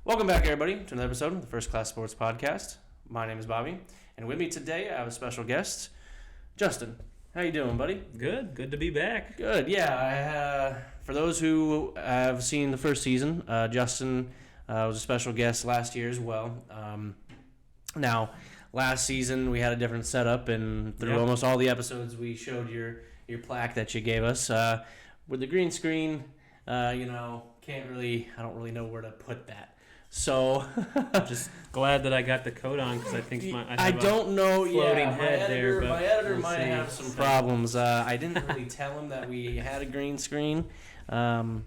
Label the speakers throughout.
Speaker 1: Welcome back, everybody, to another episode of the First Class Sports Podcast. My name is Bobby, and with me today, I have a special guest, Justin. How you doing, buddy?
Speaker 2: Good to be back.
Speaker 1: Good, yeah. For those who have seen the first season, Justin was a special guest last year as well. Now, last season we had a different setup, and through almost all the episodes we showed your plaque that you gave us. With the green screen, I don't really know where to put that. So,
Speaker 2: just glad that I got the coat on because I think
Speaker 1: I don't know.
Speaker 2: Floating head there, but
Speaker 1: my editor
Speaker 2: we'll
Speaker 1: might have some problems. I didn't really tell him that we had a green screen, and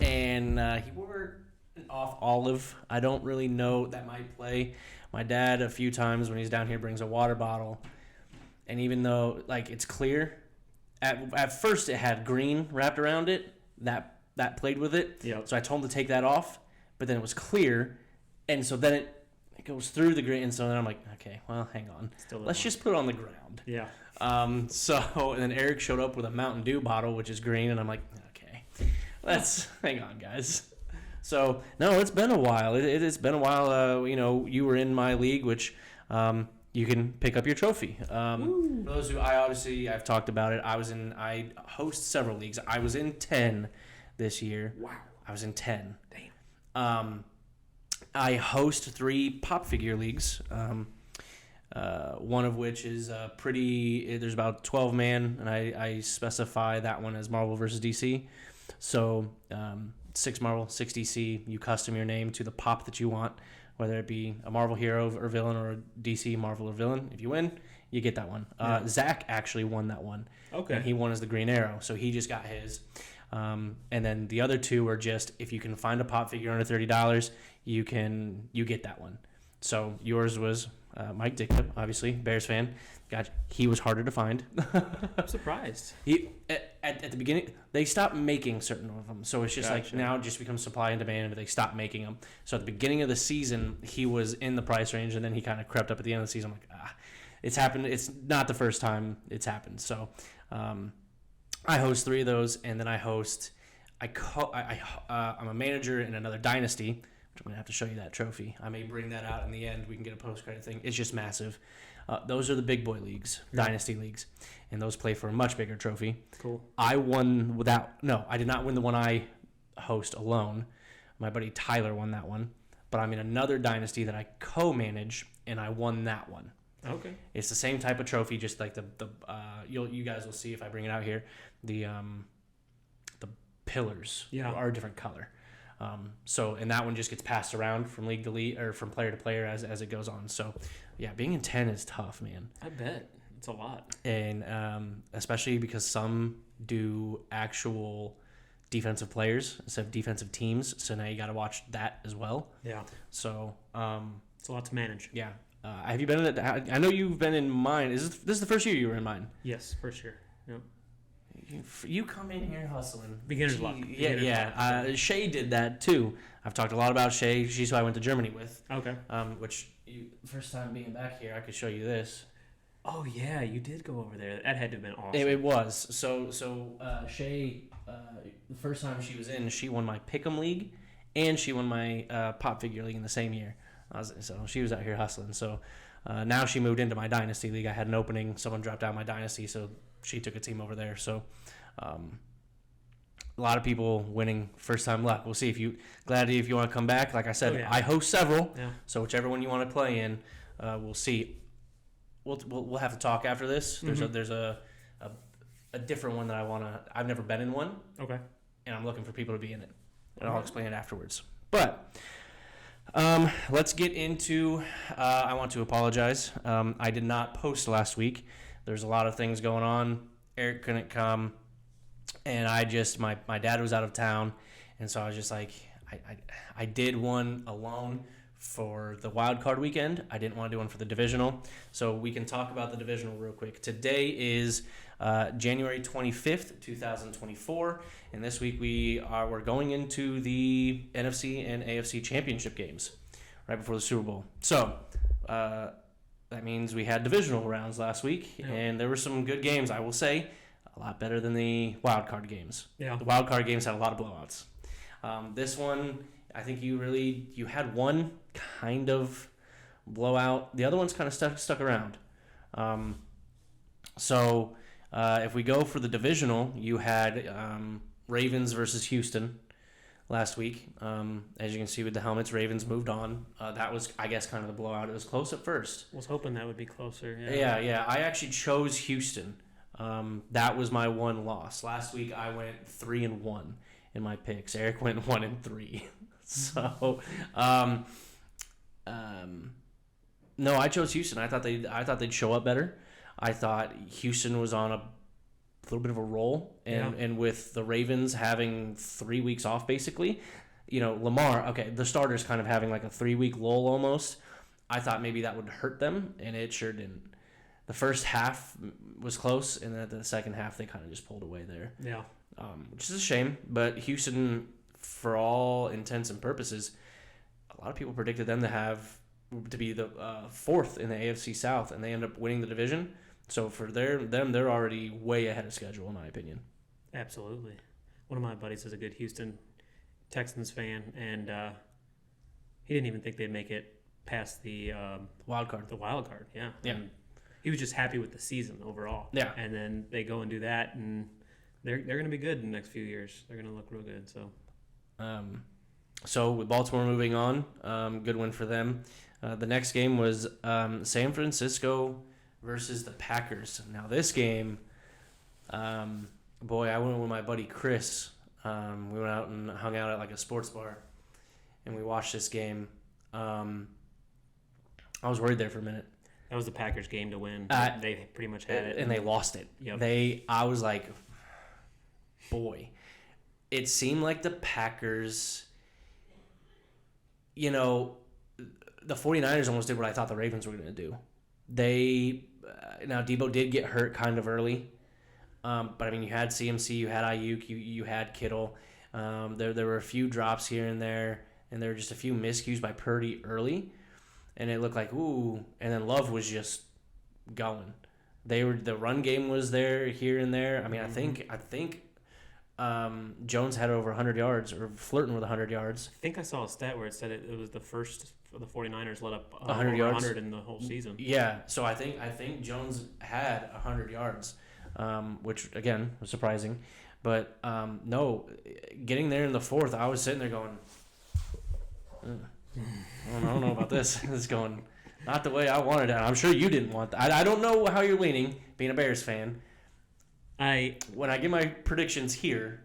Speaker 1: he wore an off olive. I don't really know. That might play. My dad a few times when he's down here brings a water bottle, and even though it's clear, at first it had green wrapped around it. That played with it.
Speaker 2: Yep.
Speaker 1: So I told him to take that off. But then it was clear, and so then it goes through the green, and so then I'm like, okay, well, hang on. Let's just put it on the ground.
Speaker 2: Yeah.
Speaker 1: And then Eric showed up with a Mountain Dew bottle, which is green, and I'm like, okay, let's hang on, guys. So, no, it's been a while. It's been a while. You were in my league, which you can pick up your trophy. For those who I've talked about it. I host several leagues. I was in 10 this year.
Speaker 2: Wow.
Speaker 1: I was in 10.
Speaker 2: Damn.
Speaker 1: I host 3 pop figure leagues, one of which is there's about 12 man, and I specify that one as Marvel versus DC. So 6 Marvel, 6 DC, you custom your name to the pop that you want, whether it be a Marvel hero or villain or a DC Marvel or villain. If you win, you get that one. Zach actually won that one.
Speaker 2: Okay.
Speaker 1: And he won as the Green Arrow, so he just got his. And then the other 2 are just, if you can find a pop figure under $30, you get that one. So yours was Mike Pickem, obviously Bears fan. He was harder to find.
Speaker 2: I'm surprised.
Speaker 1: He at the beginning they stopped making certain of them, so it's just now it just becomes supply and demand, but they stopped making them. So at the beginning of the season, he was in the price range, and then he kind of crept up at the end of the season. I'm like, it's happened. It's not the first time it's happened. So. I host 3 of those, and then I'm a manager in another dynasty, which I'm going to have to show you that trophy. I may bring that out in the end. We can get a post-credit thing. It's just massive. Those are the big boy leagues, dynasty leagues, and those play for a much bigger trophy.
Speaker 2: Cool.
Speaker 1: I did not win the one I host alone. My buddy Tyler won that one, but I'm in another dynasty that I co-manage, and I won that one.
Speaker 2: Okay.
Speaker 1: It's the same type of trophy, just like you guys will see if I bring it out here. The pillars are a different color. And that one just gets passed around from league to league or from player to player as it goes on. So, yeah, being in 10 is tough, man.
Speaker 2: I bet. It's a lot.
Speaker 1: And especially because some do actual defensive players instead of defensive teams. So now you got to watch that as well.
Speaker 2: Yeah.
Speaker 1: So
Speaker 2: it's a lot to manage.
Speaker 1: Yeah. Have you been in it? I know you've been in mine. This is the first year you were in mine?
Speaker 2: Yes, first year. Yep.
Speaker 1: You come in here hustling.
Speaker 2: Beginner's luck.
Speaker 1: Shay did that too. I've talked a lot about Shay. She's who I went to Germany with.
Speaker 2: Okay.
Speaker 1: First time being back here, I could show you this.
Speaker 2: Oh yeah, you did go over there. That had to have been awesome.
Speaker 1: It was. So Shay, the first time she was in, she won my Pickem league, and she won my pop figure league in the same year. So she was out here hustling. So now she moved into my dynasty league. I had an opening. Someone dropped out of my dynasty, so she took a team over there. So a lot of people winning first time luck. We'll see if you want to come back. Like I said, I host several. Yeah. So whichever one you want to play in, we'll see. We'll have to talk after this. There's a different one that I've never been in one.
Speaker 2: Okay.
Speaker 1: And I'm looking for people to be in it. And I'll explain it afterwards. But let's get into. I want to apologize. I did not post last week. There's a lot of things going on. Eric couldn't come, and my dad was out of town, and so I was just like, I did one alone for the wild card weekend. I didn't want to do one for the divisional, so we can talk about the divisional real quick. Today is January 25th, 2024, and this week we're going into the NFC and AFC championship games right before the Super Bowl. So that means we had divisional rounds last week, and there were some good games, I will say, a lot better than the wild card games.
Speaker 2: Yeah.
Speaker 1: The wild card games had a lot of blowouts. This one, I think you had one kind of blowout. The other one's kind of stuck around. So if we go for the divisional, you had Ravens versus Houston last week. As you can see with the helmets, Ravens moved on. That was, I guess, kind of the blowout. It was close at first.
Speaker 2: Was hoping that would be closer.
Speaker 1: Yeah. I actually chose Houston. That was my one loss. Last week I went 3-1 in my picks. Eric went 1-3. So, no, I chose Houston. I thought they'd show up better. I thought Houston was on a little bit of a roll, and with the Ravens having 3 weeks off, basically, Lamar. Okay, the starters kind of having like a 3-week lull almost. I thought maybe that would hurt them, and it sure didn't. The first half was close, and then the second half they kind of just pulled away there.
Speaker 2: Yeah.
Speaker 1: Which is a shame, but Houston, for all intents and purposes, a lot of people predicted them to be the fourth in the AFC South, and they end up winning the division. So for them, they're already way ahead of schedule, in my opinion.
Speaker 2: Absolutely. One of my buddies is a good Houston Texans fan, and he didn't even think they'd make it past the
Speaker 1: wild card.
Speaker 2: The wild card, yeah.
Speaker 1: Yeah.
Speaker 2: And he was just happy with the season overall.
Speaker 1: Yeah.
Speaker 2: And then they go and do that, and they're going to be good in the next few years. They're going to look real good.
Speaker 1: So with Baltimore moving on, good win for them. The next game was San Francisco versus the Packers. Now this game, I went with my buddy Chris. We went out and hung out at like a sports bar, and we watched this game. I was worried there for a minute.
Speaker 2: That was the Packers' game to win. They pretty much had it.
Speaker 1: And they lost it.
Speaker 2: Yep.
Speaker 1: I was like, boy. It seemed like the Packers, the 49ers almost did what I thought the Ravens were going to do. Now Debo did get hurt kind of early. But I mean, you had CMC, you had Ayuk, you had Kittle. There were a few drops here and there, and there were just a few miscues by Purdy early. And it looked like, ooh, and then Love was just going. The run game was there here and there. I mean, I think Jones had over 100 yards or flirting with 100 yards.
Speaker 2: I think I saw a stat where it said it was the first for the 49ers let up
Speaker 1: 100 yards
Speaker 2: 100 in the whole season.
Speaker 1: Yeah, so I think Jones had 100 yards, which again was surprising. But no, getting there in the fourth, I was sitting there going, I don't know about this. It's going not the way I wanted it. I'm sure you didn't want that. I don't know how you're leaning, being a Bears fan. When I give my predictions here,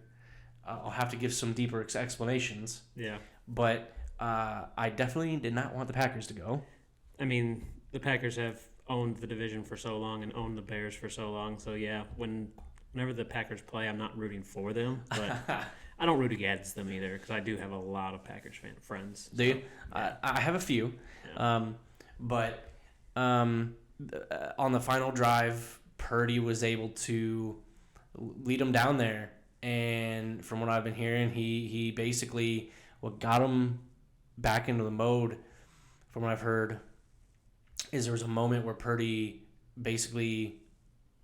Speaker 1: I'll have to give some deeper explanations.
Speaker 2: Yeah.
Speaker 1: But I definitely did not want the Packers to go.
Speaker 2: I mean, the Packers have owned the division for so long and owned the Bears for so long. So, yeah, whenever the Packers play, I'm not rooting for them. But I don't root against them either because I do have a lot of Packers friends.
Speaker 1: Do you? Yeah. I have a few. Yeah. But on the final drive, Purdy was able to lead them down there. And from what I've been hearing, he basically what got him back into the mode, from what I've heard, is there was a moment where Purdy basically,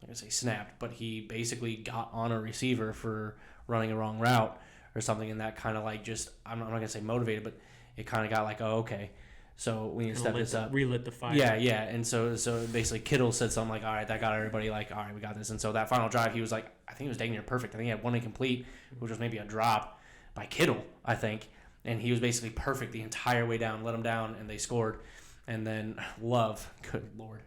Speaker 1: I'm going to say snapped, but he basically got on a receiver for running a wrong route or something, and that kind of like just, I'm not going to say motivated, but it kind of got like, oh, okay, so we need to step this up.
Speaker 2: Relit the fire.
Speaker 1: Yeah, and so basically Kittle said something like, all right, that got everybody like, all right, we got this. And so that final drive, he was like, I think he was dang near perfect. I think he had one incomplete, which was maybe a drop by Kittle, I think. And he was basically perfect the entire way down, let him down, and they scored. And then Love, good Lord.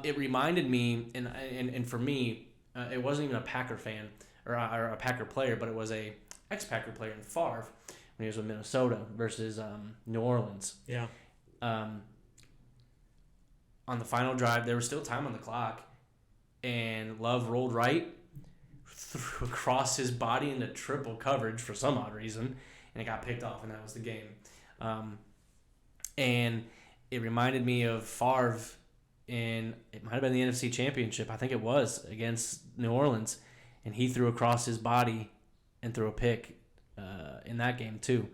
Speaker 1: It reminded me, and for me, it wasn't even a Packer fan or a Packer player, but it was a ex-Packer player in Favre when he was with Minnesota versus New Orleans.
Speaker 2: Yeah.
Speaker 1: On the final drive, there was still time on the clock, and Love rolled right, threw across his body into triple coverage for some odd reason, and it got picked off, and that was the game. And it reminded me of Favre in, it might have been the NFC Championship, I think it was, against New Orleans, and he threw across his body and threw a pick in that game too.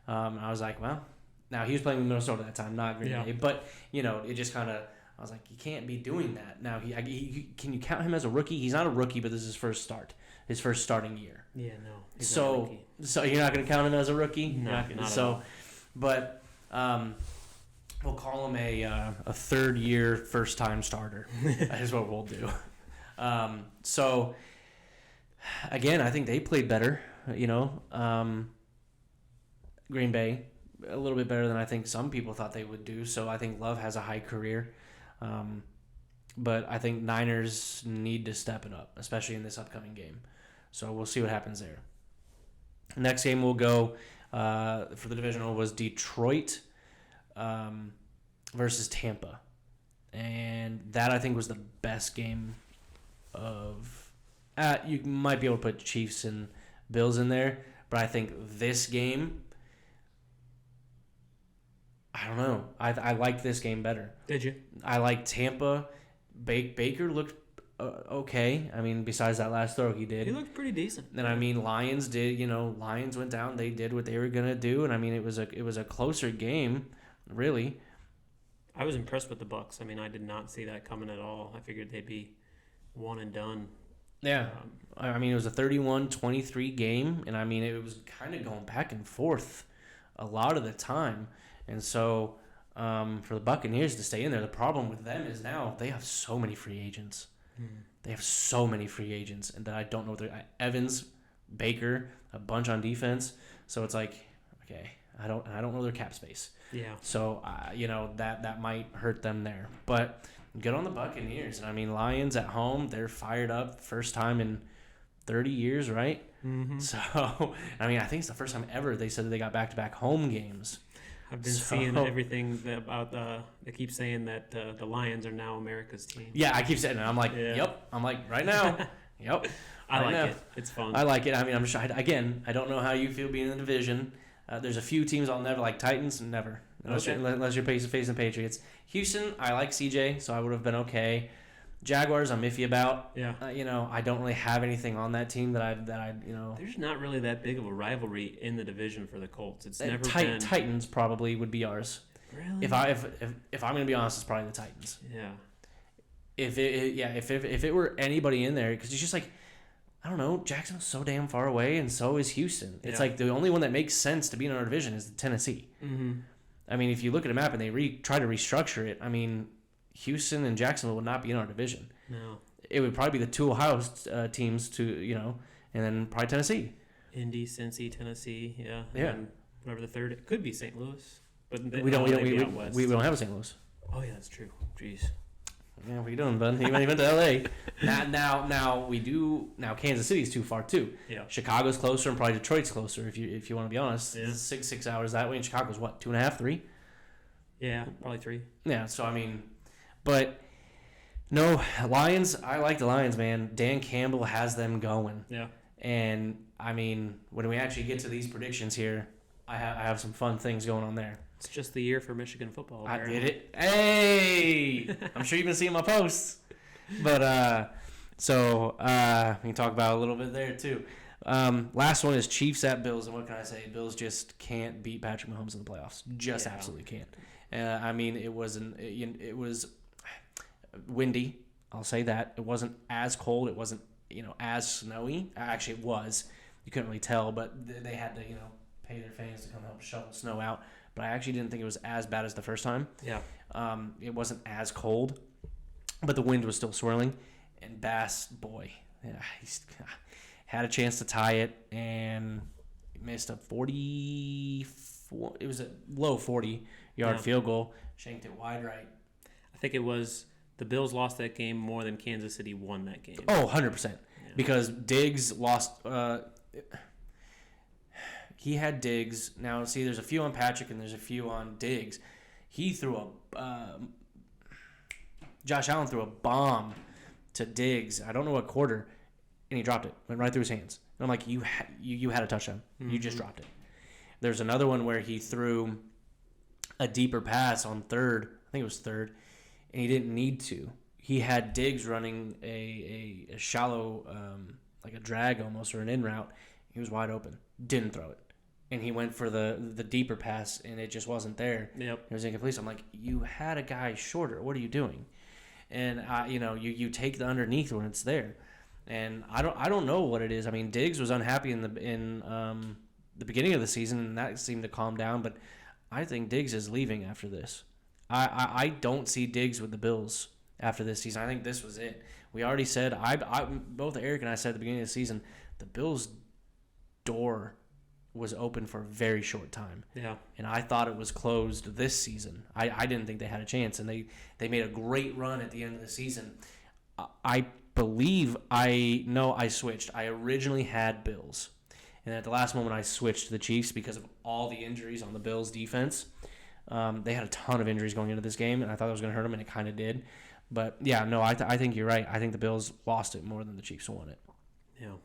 Speaker 1: I was like, well, now he was playing with Minnesota at that time, not Green Bay, but it just kind of, I was like, you can't be doing that. Now, can you count him as a rookie? He's not a rookie, but this is his first start, his first starting year.
Speaker 2: Yeah, no. He's
Speaker 1: So,
Speaker 2: not a rookie.
Speaker 1: so you're not going to count him as a rookie?
Speaker 2: No, not at
Speaker 1: so,
Speaker 2: all.
Speaker 1: But we'll call him a third-year, first-time starter. That is what we'll do. So, again, I think they played better. Green Bay, a little bit better than I think some people thought they would do. So I think Love has a high career. But I think Niners need to step it up, especially in this upcoming game. So we'll see what happens there. Next game we'll go for the divisional was Detroit versus Tampa. And that, I think, was the best game of... you might be able to put Chiefs and Bills in there, but I think this game... I don't know. I liked this game better.
Speaker 2: Did you?
Speaker 1: I like Tampa. Baker looked okay. I mean, besides that last throw he did.
Speaker 2: He looked pretty decent.
Speaker 1: And I mean, Lions did. Lions went down. They did what they were gonna do. And I mean, it was a closer game, really.
Speaker 2: I was impressed with the Bucs. I mean, I did not see that coming at all. I figured they'd be one and done.
Speaker 1: Yeah. I mean, it was a 31-23 game, and I mean, it was kind of going back and forth a lot of the time. And so, for the Buccaneers to stay in there, the problem with them is now they have so many free agents. They have so many free agents, and that I don't know what they're... Evans, Baker, a bunch on defense. So it's like, okay, I don't know their cap space.
Speaker 2: Yeah.
Speaker 1: So that might hurt them there. But good on the Buccaneers. And I mean, Lions at home, they're fired up, first time in 30 years, right?
Speaker 2: Mm-hmm.
Speaker 1: So I mean, I think it's the first time ever they said that they got back-to-back home games.
Speaker 2: I've been seeing everything about they keep saying that the Lions are now America's team.
Speaker 1: Yeah, I keep saying it. I'm like, Yep. I'm like, right now. Yep.
Speaker 2: I like it. It's fun.
Speaker 1: I like it. I mean, I'm sure. Again, I don't know how you feel being in the division. There's a few teams I'll never like. Titans, never. Unless you're facing Patriots. Houston, I like CJ, so I would have been okay. Jaguars, I'm iffy about.
Speaker 2: Yeah.
Speaker 1: I don't really have anything on that team that I.
Speaker 2: There's not really that big of a rivalry in the division for the Colts. It's never been.
Speaker 1: Titans probably would be ours.
Speaker 2: Really?
Speaker 1: If I'm gonna be honest, it's probably the Titans.
Speaker 2: Yeah.
Speaker 1: If it were anybody in there, because it's just like, I don't know, Jacksonville's so damn far away, and so is Houston. It's like the only one that makes sense to be in our division is Tennessee.
Speaker 2: Mm-hmm.
Speaker 1: I mean, if you look at a map and they try to restructure it, I mean, Houston and Jacksonville would not be in our division.
Speaker 2: No.
Speaker 1: It would probably be the two Ohio teams and then probably Tennessee.
Speaker 2: Indy, Cincy, Tennessee, yeah.
Speaker 1: Yeah.
Speaker 2: And whatever the third, it could be St. Louis, but
Speaker 1: we don't have a St. Louis.
Speaker 2: Oh yeah, that's true. Jeez.
Speaker 1: Yeah, what are you doing, bud? You went to L.A. Now we do. Now Kansas City's too far too.
Speaker 2: Yeah.
Speaker 1: Chicago's closer and probably Detroit's closer. If you want to be honest,
Speaker 2: yeah.
Speaker 1: 6 hours that way. And Chicago's what, 2.5, 3?
Speaker 2: Yeah, probably 3.
Speaker 1: Yeah. So I mean, but no, Lions. I like the Lions, man. Dan Campbell has them going.
Speaker 2: Yeah.
Speaker 1: And I mean, when we actually get to these predictions here, I have some fun things going on there.
Speaker 2: It's just the year for Michigan football.
Speaker 1: Apparently. I did it. Hey, I'm sure you've been seeing my posts. But we can talk about a little bit there too. Last one is Chiefs at Bills, and what can I say? Bills just can't beat Patrick Mahomes in the playoffs. Just absolutely can't. I mean, it was windy. I'll say that. It wasn't as cold. It wasn't as snowy. Actually, it was. You couldn't really tell, but they had to pay their fans to come help shovel snow out. But I actually didn't think it was as bad as the first time.
Speaker 2: Yeah.
Speaker 1: It wasn't as cold, but the wind was still swirling. And Bass, boy, he's had a chance to tie it and missed a 44. It was a low 40-yard field goal. Shanked it wide right.
Speaker 2: I think it was the Bills lost that game more than Kansas City won that game.
Speaker 1: Oh, 100%. Yeah. Because Diggs lost. He had Diggs. Now, see, there's a few on Patrick and there's a few on Diggs. He threw Josh Allen threw a bomb to Diggs. I don't know what quarter, and he dropped it. Went right through his hands. And I'm like, you had a touchdown. Mm-hmm. You just dropped it. There's another one where he threw a deeper pass on third. I think it was third, and he didn't need to. He had Diggs running a shallow, like a drag almost, or an in route. He was wide open. Didn't throw it. and he went for the deeper pass, and it just wasn't there.
Speaker 2: Yep.
Speaker 1: It was incomplete. So I'm like, you had a guy shorter. What are you doing? And you take the underneath when it's there, and I don't know what it is. I mean, Diggs was unhappy in the beginning of the season, and that seemed to calm down. But I think Diggs is leaving after this. I don't see Diggs with the Bills after this season. I think this was it. We already said both Eric and I said at the beginning of the season, the Bills' door was open for a very short time.
Speaker 2: Yeah.
Speaker 1: And I thought it was closed this season. I didn't think they had a chance, and they made a great run at the end of the season. I believe I switched. I originally had Bills, and at the last moment I switched to the Chiefs because of all the injuries on the Bills' defense. They had a ton of injuries going into this game, and I thought it was going to hurt them, and it kind of did. But, yeah, no, I think you're right. I think the Bills lost it more than the Chiefs won it.
Speaker 2: Yeah.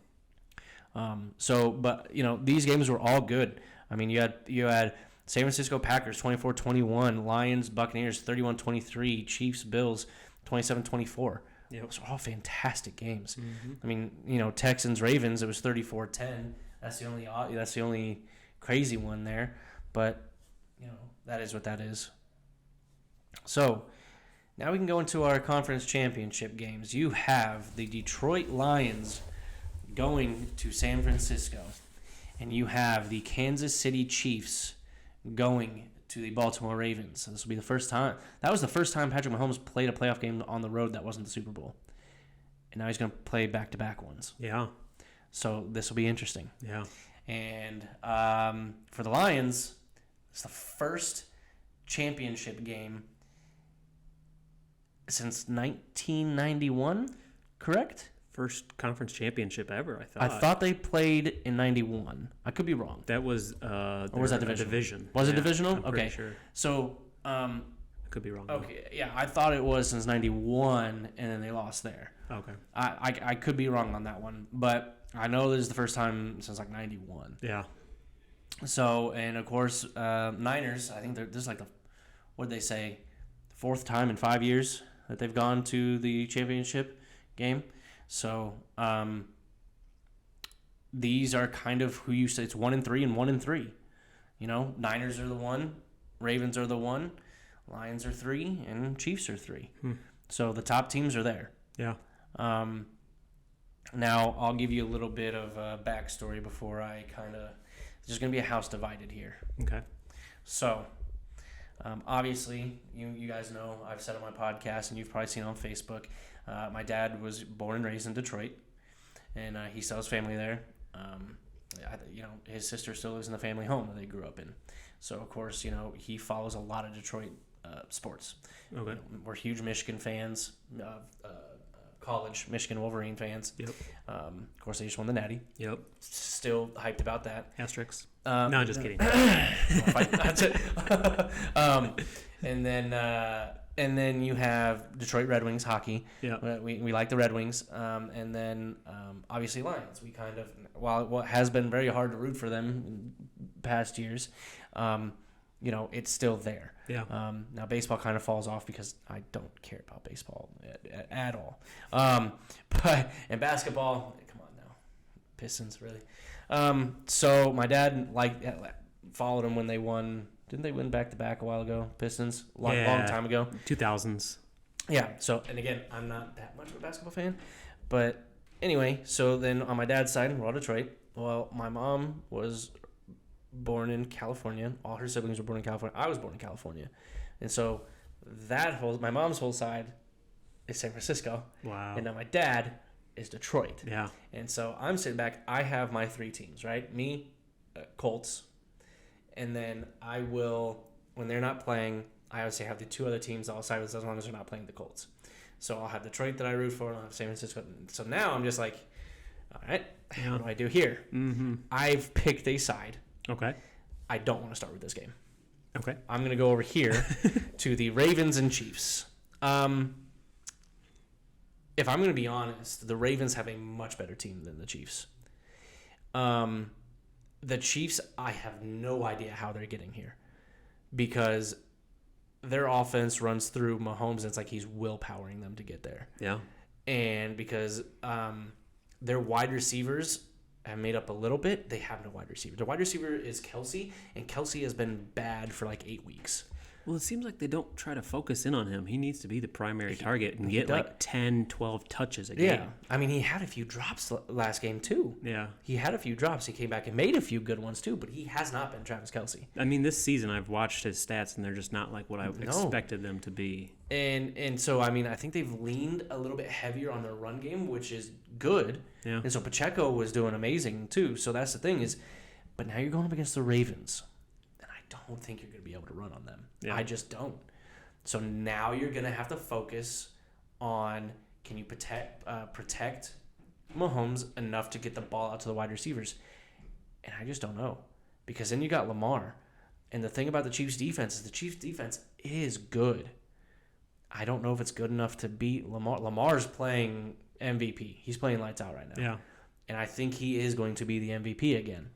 Speaker 1: These games were all good. I mean, you had San Francisco Packers 24-21, Lions Buccaneers 31-23, Chiefs Bills 27-24.
Speaker 2: Yep.
Speaker 1: Those are all fantastic games.
Speaker 2: Mm-hmm.
Speaker 1: I mean, Texans Ravens, it was 34-10. That's the only crazy one there, but that is what that is. So now we can go into our conference championship games. You have the Detroit Lions going to San Francisco, and you have the Kansas City Chiefs going to the Baltimore Ravens. So this will be the first time. That was the first time Patrick Mahomes played a playoff game on the road that wasn't the Super Bowl. And now he's going to play back-to-back ones.
Speaker 2: Yeah.
Speaker 1: So this will be interesting.
Speaker 2: Yeah.
Speaker 1: And for the Lions, it's the first championship game since 1991, correct?
Speaker 2: First conference championship ever, I thought.
Speaker 1: I thought they played in 91. I could be wrong.
Speaker 2: That was
Speaker 1: Or was that divisional?
Speaker 2: division.
Speaker 1: Was it divisional?
Speaker 2: I'm
Speaker 1: okay.
Speaker 2: pretty sure.
Speaker 1: So,
Speaker 2: I could be wrong.
Speaker 1: okay, yeah, I thought it was since 91, and then they lost there.
Speaker 2: Okay.
Speaker 1: I could be wrong on that one, but I know this is the first time since like 91.
Speaker 2: Yeah.
Speaker 1: So, and of course, Niners, I think this is like what'd they say, fourth time in 5 years that they've gone to the championship game. So, these are kind of who you say it's 1-3 and 1-3. Niners are the 1, Ravens are the 1, Lions are 3, and Chiefs are 3. So the top teams are there.
Speaker 2: Yeah.
Speaker 1: Now I'll give you a little bit of a backstory before I there's going to be a house divided here.
Speaker 2: Okay.
Speaker 1: So, obviously, you guys know, I've said on my podcast, and you've probably seen on Facebook, my dad was born and raised in Detroit, and he still has family there. His sister still lives in the family home that they grew up in. So, of course, he follows a lot of Detroit sports.
Speaker 2: Okay.
Speaker 1: We're huge Michigan fans, college Michigan Wolverine fans.
Speaker 2: Yep.
Speaker 1: Of course, they just won the Natty.
Speaker 2: Yep.
Speaker 1: Still hyped about that.
Speaker 2: Asterisks. No, just kidding.
Speaker 1: That's it. And then you have Detroit Red Wings hockey.
Speaker 2: Yeah.
Speaker 1: We like the Red Wings. And then obviously Lions. We kind of, while it has been very hard to root for them in past years, it's still there.
Speaker 2: Yeah.
Speaker 1: Now baseball kind of falls off because I don't care about baseball at all. But in basketball, come on now, Pistons really. So my dad followed them when they won. Didn't they win back-to-back a while ago? Pistons, long time ago.
Speaker 2: 2000s.
Speaker 1: Yeah. So, and again, I'm not that much of a basketball fan, but anyway. So then on my dad's side, we're all Detroit. Well, my mom was born in California. All her siblings were born in California. I was born in California, and so my mom's whole side is San Francisco.
Speaker 2: Wow.
Speaker 1: And now my dad is Detroit.
Speaker 2: Yeah.
Speaker 1: And so I'm sitting back. I have my 3 teams, right? Me, Colts, and then I will, when they're not playing, I obviously have the 2 other teams I'll side with as long as they're not playing the Colts. So I'll have Detroit that I root for, and I'll have San Francisco. So now I'm just like, all right, what do I do here?
Speaker 2: Mm-hmm.
Speaker 1: I've picked a side.
Speaker 2: Okay.
Speaker 1: I don't want to start with this game.
Speaker 2: Okay.
Speaker 1: I'm going to go over here to the Ravens and Chiefs. If I'm going to be honest, the Ravens have a much better team than the Chiefs. The Chiefs, I have no idea how they're getting here because their offense runs through Mahomes, and it's like he's willpowering them to get there.
Speaker 2: Yeah.
Speaker 1: And because their wide receivers made up a little bit. They have no wide receiver. Their wide receiver is Kelsey, and Kelsey has been bad for like 8 weeks.
Speaker 2: Well, it seems like they don't try to focus in on him. He needs to be the primary target and get like 10, 12 touches a game.
Speaker 1: Yeah. I mean, he had a few drops last game, too.
Speaker 2: Yeah.
Speaker 1: He had a few drops. He came back and made a few good ones, too, but he has not been Travis Kelsey.
Speaker 2: I mean, this season I've watched his stats, and they're just not like what I expected them to be.
Speaker 1: And so, I mean, I think they've leaned a little bit heavier on their run game, which is good.
Speaker 2: Yeah.
Speaker 1: And so Pacheco was doing amazing, too. So that's the thing is, but now you're going up against the Ravens. I don't think you're going to be able to run on them.
Speaker 2: Yeah.
Speaker 1: I just don't. So now you're going to have to focus on, can you protect Mahomes enough to get the ball out to the wide receivers? And I just don't know. Because then you got Lamar. And the thing about the Chiefs' defense is the Chiefs' defense is good. I don't know if it's good enough to beat Lamar. Lamar's playing MVP. He's playing lights out right now.
Speaker 2: Yeah.
Speaker 1: And I think he is going to be the MVP again.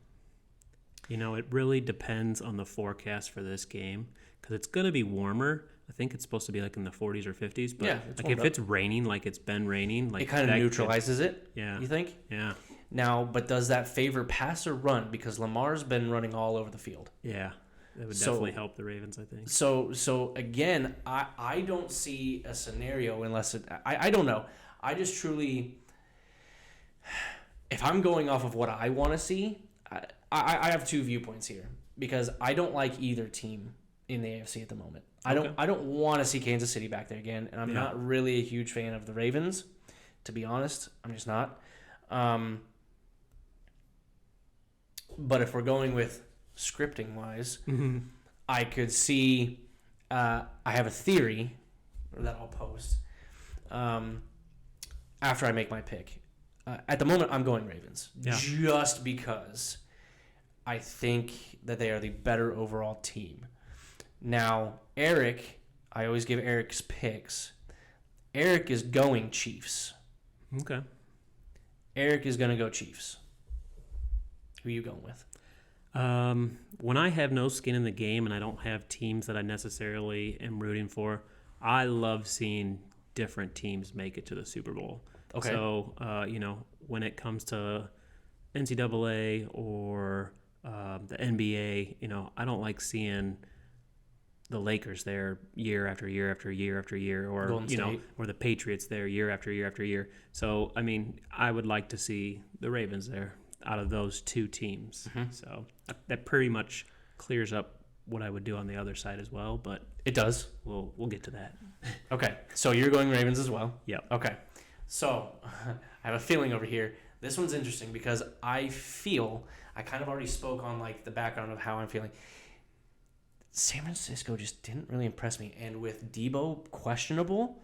Speaker 2: You know, it really depends on the forecast for this game because it's going to be warmer. I think it's supposed to be like in the 40s or 50s. But
Speaker 1: yeah,
Speaker 2: like if it's raining, like it's been raining, like
Speaker 1: it kind of neutralizes it.
Speaker 2: Yeah.
Speaker 1: You think?
Speaker 2: Yeah.
Speaker 1: Now, but does that favor pass or run? Because Lamar's been running all over the field.
Speaker 2: Yeah. That would definitely help the Ravens, I think.
Speaker 1: So again, I don't see a scenario unless it. I don't know. I just truly, if I'm going off of what I want to see, I have two viewpoints here because I don't like either team in the AFC at the moment. I don't want to see Kansas City back there again, and I'm not really a huge fan of the Ravens, to be honest. I'm just not. But if we're going with scripting wise, I could see. I have a theory that I'll post after I make my pick. At the moment, I'm going Ravens just because I think that they are the better overall team. Now, Eric, I always give Eric's picks. Eric is going Chiefs.
Speaker 2: Okay.
Speaker 1: Eric is going to go Chiefs. Who are you going with?
Speaker 2: When I have no skin in the game and I don't have teams that I necessarily am rooting for, I love seeing different teams make it to the Super Bowl.
Speaker 1: Okay.
Speaker 2: So, when it comes to NCAA or the NBA, I don't like seeing the Lakers there year after year after year after year, or or the Patriots there year after year after year. So, I mean, I would like to see the Ravens there out of those two teams. Mm-hmm. So that pretty much clears up what I would do on the other side as well. But
Speaker 1: it does.
Speaker 2: We'll get to that.
Speaker 1: Okay, so you're going Ravens as well.
Speaker 2: Yep.
Speaker 1: Okay, so I have a feeling over here. This one's interesting because I kind of already spoke on like the background of how I'm feeling. San Francisco just didn't really impress me, and with Debo questionable,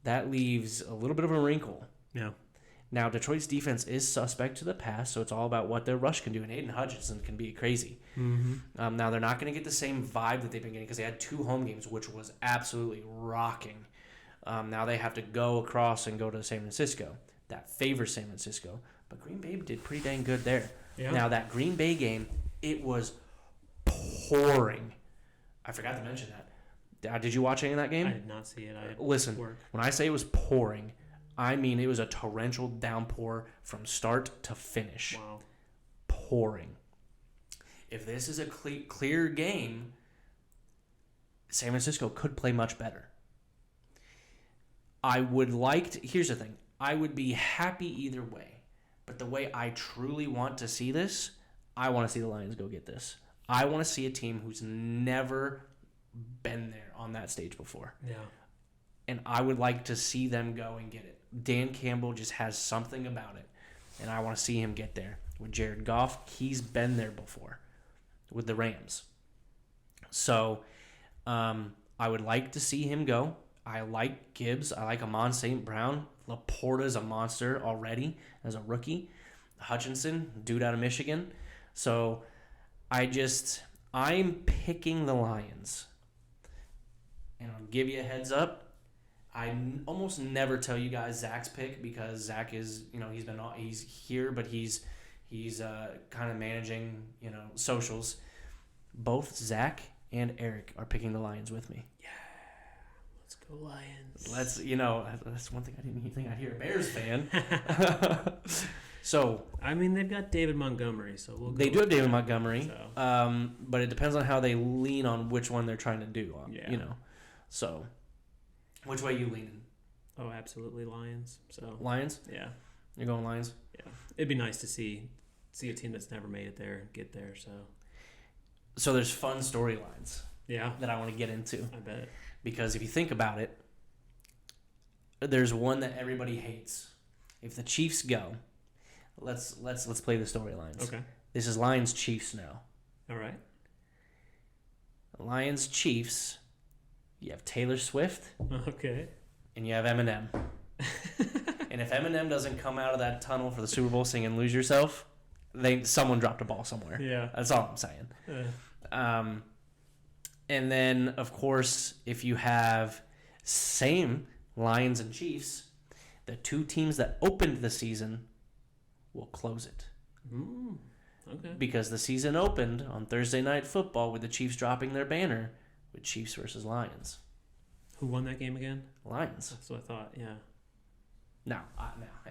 Speaker 1: that leaves a little bit of a wrinkle.
Speaker 2: Yeah.
Speaker 1: Now, Detroit's defense is suspect to the pass, so it's all about what their rush can do, and Aiden Hutchinson can be crazy.
Speaker 2: Mm-hmm.
Speaker 1: Now, they're not going to get the same vibe that they've been getting because they had 2 home games, which was absolutely rocking. Now they have to go across and go to San Francisco. That favors San Francisco, but Green Bay did pretty dang good there.
Speaker 2: Yeah.
Speaker 1: Now, that Green Bay game, it was pouring. I forgot to mention that. Did you watch any of that game?
Speaker 2: I did not see it.
Speaker 1: Listen, when I say it was pouring, I mean it was a torrential downpour from start to finish.
Speaker 2: Wow.
Speaker 1: Pouring. If this is a clear game, San Francisco could play much better. I would like to... Here's the thing. I would be happy either way. But the way I truly want to see this, I want to see the Lions go get this. I want to see a team who's never been there on that stage before.
Speaker 2: Yeah.
Speaker 1: And I would like to see them go and get it. Dan Campbell just has something about it. And I want to see him get there. With Jared Goff, he's been there before with the Rams. So I would like to see him go. I like Gibbs. I like Amon St. Brown. Laporta's a monster already as a rookie. Hutchinson, dude out of Michigan. So I'm picking the Lions. And I'll give you a heads up. I almost never tell you guys Zach's pick because Zach is, he's here, but he's kind of managing, socials. Both Zach and Eric are picking the Lions with me.
Speaker 2: Yeah. Let's go Lions.
Speaker 1: That's one thing I didn't think I'd hear a Bears fan. So
Speaker 2: I mean, they've got David Montgomery, so we'll.
Speaker 1: they do have David Montgomery,
Speaker 2: So.
Speaker 1: but it depends on how they lean on which one they're trying to do.
Speaker 2: Yeah.
Speaker 1: You know, so which way you leaning?
Speaker 2: Oh, absolutely, Lions. So
Speaker 1: Lions?
Speaker 2: yeah,
Speaker 1: You're going Lions?
Speaker 2: yeah. It'd be nice to see a team that's never made it there get there.
Speaker 1: So there's fun storylines
Speaker 2: Yeah,
Speaker 1: that I want to get into
Speaker 2: I bet.
Speaker 1: because if you think about it, there's one that everybody hates. If the Chiefs go, let's play the storylines.
Speaker 2: Okay.
Speaker 1: This is Lions Chiefs now.
Speaker 2: All right.
Speaker 1: Lions Chiefs. You have Taylor Swift
Speaker 2: Okay.
Speaker 1: and you have Eminem. And if Eminem doesn't come out of that tunnel for the Super Bowl singing "Lose Yourself," someone dropped a ball somewhere.
Speaker 2: Yeah.
Speaker 1: That's all I'm saying. And then, of course, if you have same Lions and Chiefs, the two teams that opened the season will close it.
Speaker 2: Okay.
Speaker 1: Because the season opened on Thursday Night Football with the Chiefs dropping their banner with Chiefs versus Lions.
Speaker 2: Who won that game again?
Speaker 1: Lions.
Speaker 2: That's what I thought. Yeah.
Speaker 1: No,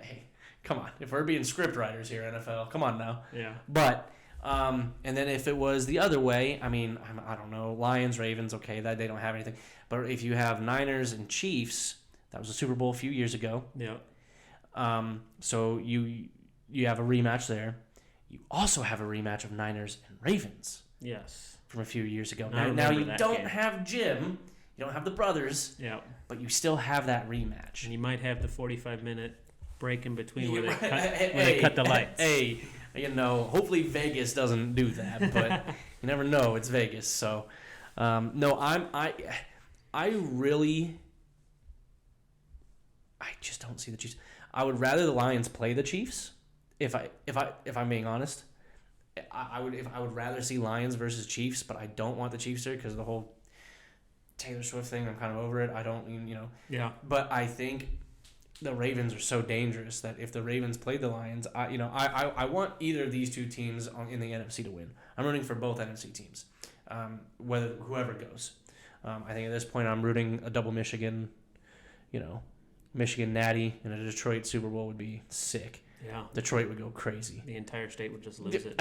Speaker 1: hey, come on. If we're being script writers here, NFL, come on now.
Speaker 2: Yeah.
Speaker 1: But, and then if it was the other way, I mean, I don't know, Lions, Ravens, okay, that they don't have anything. But if you have Niners and Chiefs, that was a Super Bowl a few years ago.
Speaker 2: Yeah.
Speaker 1: So you have a rematch there. You also have a rematch of Niners and Ravens.
Speaker 2: Yes.
Speaker 1: From a few years ago.
Speaker 2: I
Speaker 1: Now you
Speaker 2: remember that
Speaker 1: don't
Speaker 2: game.
Speaker 1: have Jim, you don't have the brothers,
Speaker 2: Yeah.
Speaker 1: but you still have that rematch.
Speaker 2: And you might have the 45-minute break in between where,
Speaker 1: Yeah,
Speaker 2: they cut the lights.
Speaker 1: Hey, hopefully Vegas doesn't do that, but you never know. It's Vegas, so no. I just don't see the Chiefs. I would rather the Lions play the Chiefs. If I'm being honest, I would rather see Lions versus Chiefs, but I don't want the Chiefs there because of the whole Taylor Swift thing. I'm kind of over it. I don't,
Speaker 2: Yeah.
Speaker 1: But I think the Ravens are so dangerous that if the Ravens played the Lions, I want either of these two teams in the NFC to win. I'm rooting for both NFC teams, whoever goes. I think at this point I'm rooting a double Michigan, Michigan Natty in a Detroit Super Bowl would be sick.
Speaker 2: Yeah.
Speaker 1: Detroit would go crazy.
Speaker 2: The entire state would just lose it.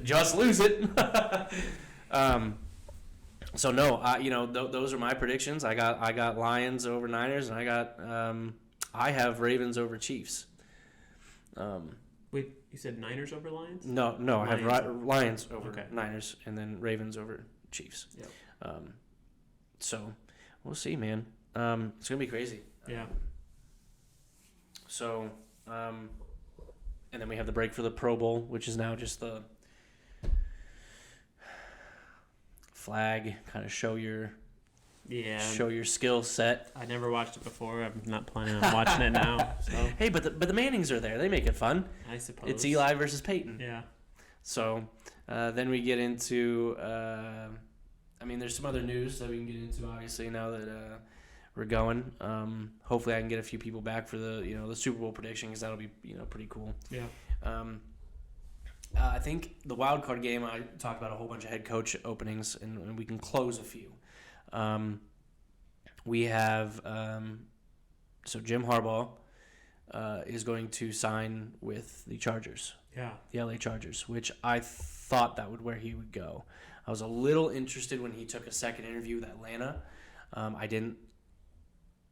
Speaker 1: Just lose it. So no, those are my predictions. I got Lions over Niners, and I have Ravens over Chiefs.
Speaker 2: Wait, you said Niners over Lions?
Speaker 1: No, I have Lions over
Speaker 2: Okay.
Speaker 1: Niners, and then Ravens over Chiefs.
Speaker 2: Yep.
Speaker 1: So we'll see, man. It's gonna be crazy.
Speaker 2: Yeah.
Speaker 1: So, and then we have the break for the Pro Bowl, which is now just the flag, kind of show your skill set.
Speaker 2: I never watched it before. I'm not planning on watching it now. So
Speaker 1: Hey, but the Mannings are there. They make it fun.
Speaker 2: I suppose
Speaker 1: It's Eli versus Peyton.
Speaker 2: Yeah.
Speaker 1: So then we get into. There's some other news that we can get into. Obviously, now that we're going. Hopefully, I can get a few people back for the Super Bowl prediction because that'll be pretty cool.
Speaker 2: Yeah.
Speaker 1: I think the wild card game. I talked about a whole bunch of head coach openings, and we can close a few. We have so Jim Harbaugh is going to sign with the Chargers.
Speaker 2: Yeah.
Speaker 1: The LA Chargers, which I thought that would where he would go. I was a little interested when he took a second interview with Atlanta. I didn't.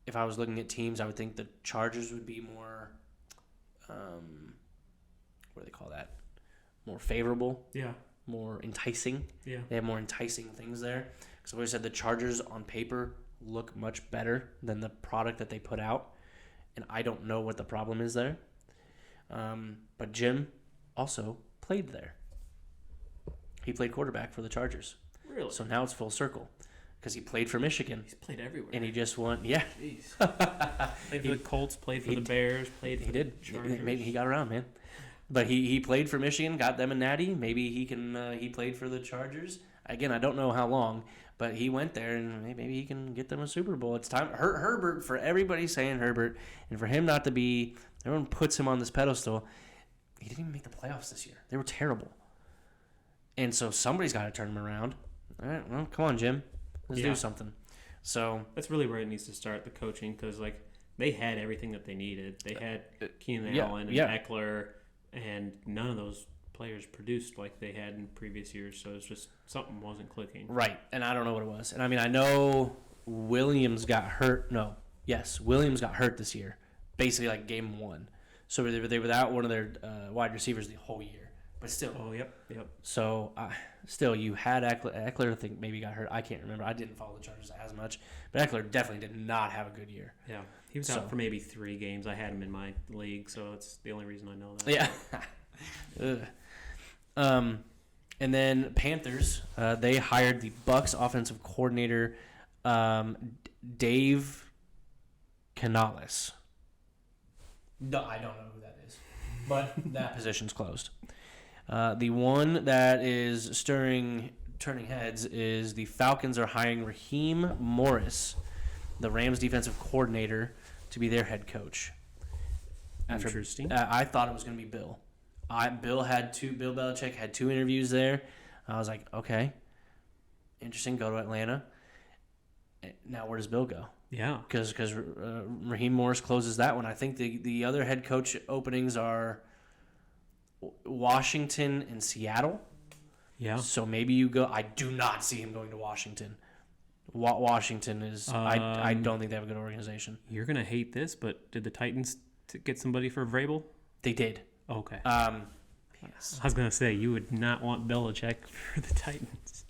Speaker 1: If I was looking at teams, I would think the Chargers would be more. What do they call that? More favorable.
Speaker 2: Yeah.
Speaker 1: More enticing.
Speaker 2: Yeah.
Speaker 1: They have more enticing things there. Because I always said the Chargers on paper look much better than the product that they put out, and I don't know what the problem is there. But Jim also played there. He played quarterback for the Chargers.
Speaker 2: Really?
Speaker 1: So now it's full circle because he played for Michigan.
Speaker 2: He's played everywhere.
Speaker 1: And he just won. Yeah.
Speaker 2: Jeez. Played for the Colts, played for the Bears, played for
Speaker 1: he did.
Speaker 2: the Chargers.
Speaker 1: Maybe he got around, man. But he played for Michigan, got them a natty. Maybe he can. He played for the Chargers. Again, I don't know how long, but he went there, and maybe he can get them a Super Bowl. It's time. Herbert, for everybody saying Herbert, and for him not to be, everyone puts him on this pedestal. He didn't even make the playoffs this year. They were terrible. And so somebody's got to turn him around. All right, well, come on, Jim. Let's do something. So
Speaker 2: that's really where it needs to start, the coaching, because they had everything that they needed. They had Keenan Allen and Eckler. and none of those players produced like they had in previous years. So it's just something wasn't clicking.
Speaker 1: Right, and I don't know what it was. And I mean, I know Williams got hurt. Williams got hurt this year, basically like game 1. So they were without one of their wide receivers the whole year. But still.
Speaker 2: Oh, yep.
Speaker 1: So, still, you had Eckler. Eckler, I think, maybe got hurt. I can't remember. I didn't follow the Chargers as much. But Eckler definitely did not have a good year.
Speaker 2: Yeah. He was out for maybe 3 games. I had him in my league, so that's the only reason I know that.
Speaker 1: Yeah. And then Panthers, they hired the Bucs offensive coordinator, Dave Canales. No, I don't know who that is. But that position's closed. The one that is turning heads is the Falcons are hiring Raheem Morris, the Rams defensive coordinator, to be their head coach.
Speaker 2: Interesting.
Speaker 1: I thought it was going to be Bill. Bill Belichick had 2 interviews there. I was like, okay, interesting. Go to Atlanta. Now where does Bill go?
Speaker 2: Yeah,
Speaker 1: because Raheem Morris closes that one. I think the other head coach openings are Washington and Seattle.
Speaker 2: Yeah.
Speaker 1: So maybe you go. I do not see him going to Washington. Washington is. I don't think they have a good organization.
Speaker 2: You're gonna hate this, but did the Titans get somebody for Vrabel?
Speaker 1: They did.
Speaker 2: Okay.
Speaker 1: Yes.
Speaker 2: I was gonna say you would not want Belichick for the Titans.